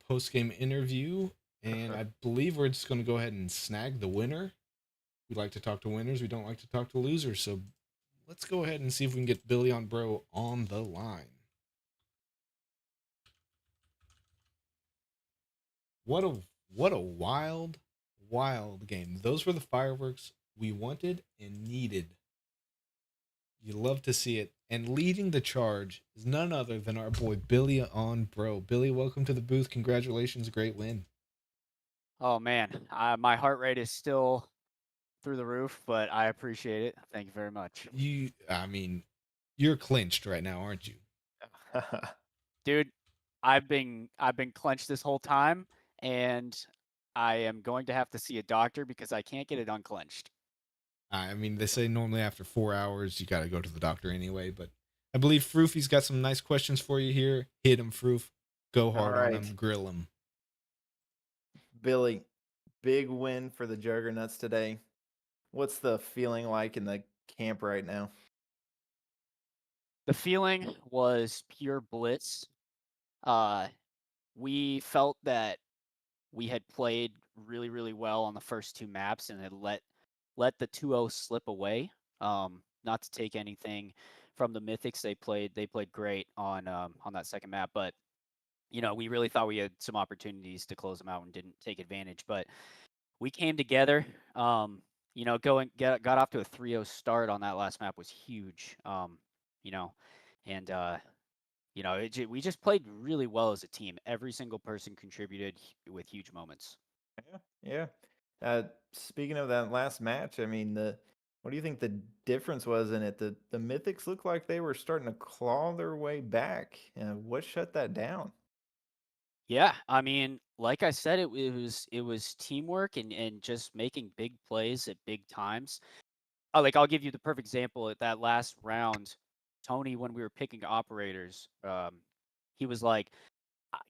post-game interview, and I believe we're just going to go ahead and snag the winner. We like to talk to winners. We don't like to talk to losers. So let's go ahead and see if we can get Billy on Bro on the line. What a wild, wild game. Those were the fireworks we wanted and needed. You love to see it. And leading the charge is none other than our boy Billy on Bro. Billy, welcome to the booth. Congratulations, great win. Oh man, my heart rate is still through the roof, but I appreciate it. Thank you very much. You're clinched right now, aren't you? Dude, I've been clenched this whole time, and I am going to have to see a doctor because I can't get it unclenched. I mean, they say normally after 4 hours, you got to go to the doctor anyway, but I believe Froofy's got some nice questions for you here. Hit him, Froof. Go hard on him. Grill him. Billy, big win for the Juggernauts today. What's the feeling like in the camp right now? The feeling was pure bliss. We felt that we had played really, really well on the first two maps and had let the 2-0 slip away. Not to take anything from the Mythics, they played great on that second map, but we really thought we had some opportunities to close them out and didn't take advantage. But we came together. Got off to a 3-0 start on that last map was huge. We just played really well as a team. Every single person contributed with huge moments. Yeah. Speaking of that last match, I mean, what do you think the difference was in it? The Mythics looked like they were starting to claw their way back. What shut that down? Yeah, I mean, like I said, it was teamwork and just making big plays at big times. I'll give you the perfect example at that last round. Tony, when we were picking operators, he was like,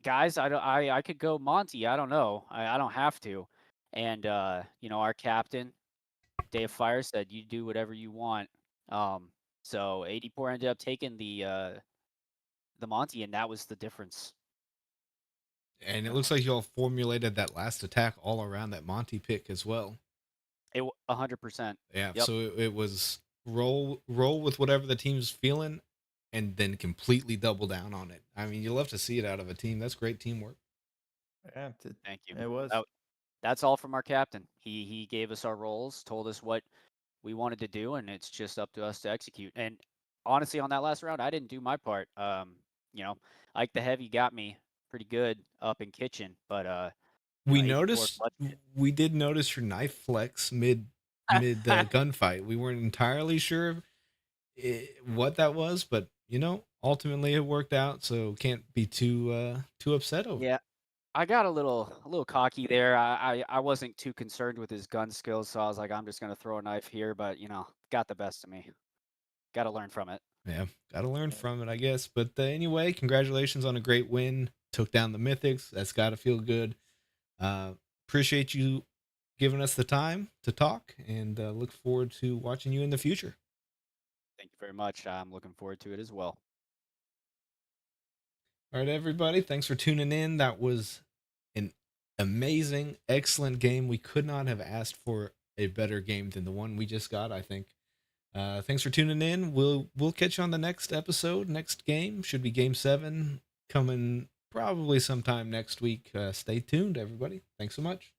"Guys, I could go Monty. I don't know. I don't have to." And our captain, Day of Fire, said, "You do whatever you want." So 84 ended up taking the Monty, and that was the difference. And it looks like you all formulated that last attack all around that Monty pick as well. 100%. Yeah, Yep. so it was roll with whatever the team's feeling and then completely double down on it. I mean, you love to see it out of a team. That's great teamwork. Yeah, Thank you. It was. That's all from our captain. He gave us our roles, told us what we wanted to do, and it's just up to us to execute. And honestly, on that last round, I didn't do my part. Ike the Heavy got me pretty good up in kitchen, but we did notice your knife flex mid gunfight. We weren't entirely sure what that was, but ultimately it worked out, so can't be too upset over. Yeah, I got a little cocky there. I wasn't too concerned with his gun skills, so I was like, I'm just gonna throw a knife here, but got the best of me. Got to learn from it. Yeah, got to learn from it, I guess. But anyway, congratulations on a great win. Took down the Mythics. That's got to feel good. Appreciate you giving us the time to talk, and look forward to watching you in the future. Thank you very much. I'm looking forward to it as well. All right, everybody. Thanks for tuning in. That was an amazing, excellent game. We could not have asked for a better game than the one we just got, I think. Thanks for tuning in. We'll catch you on the next episode. Next game should be Game 7, coming probably sometime next week. Stay tuned, everybody. Thanks so much.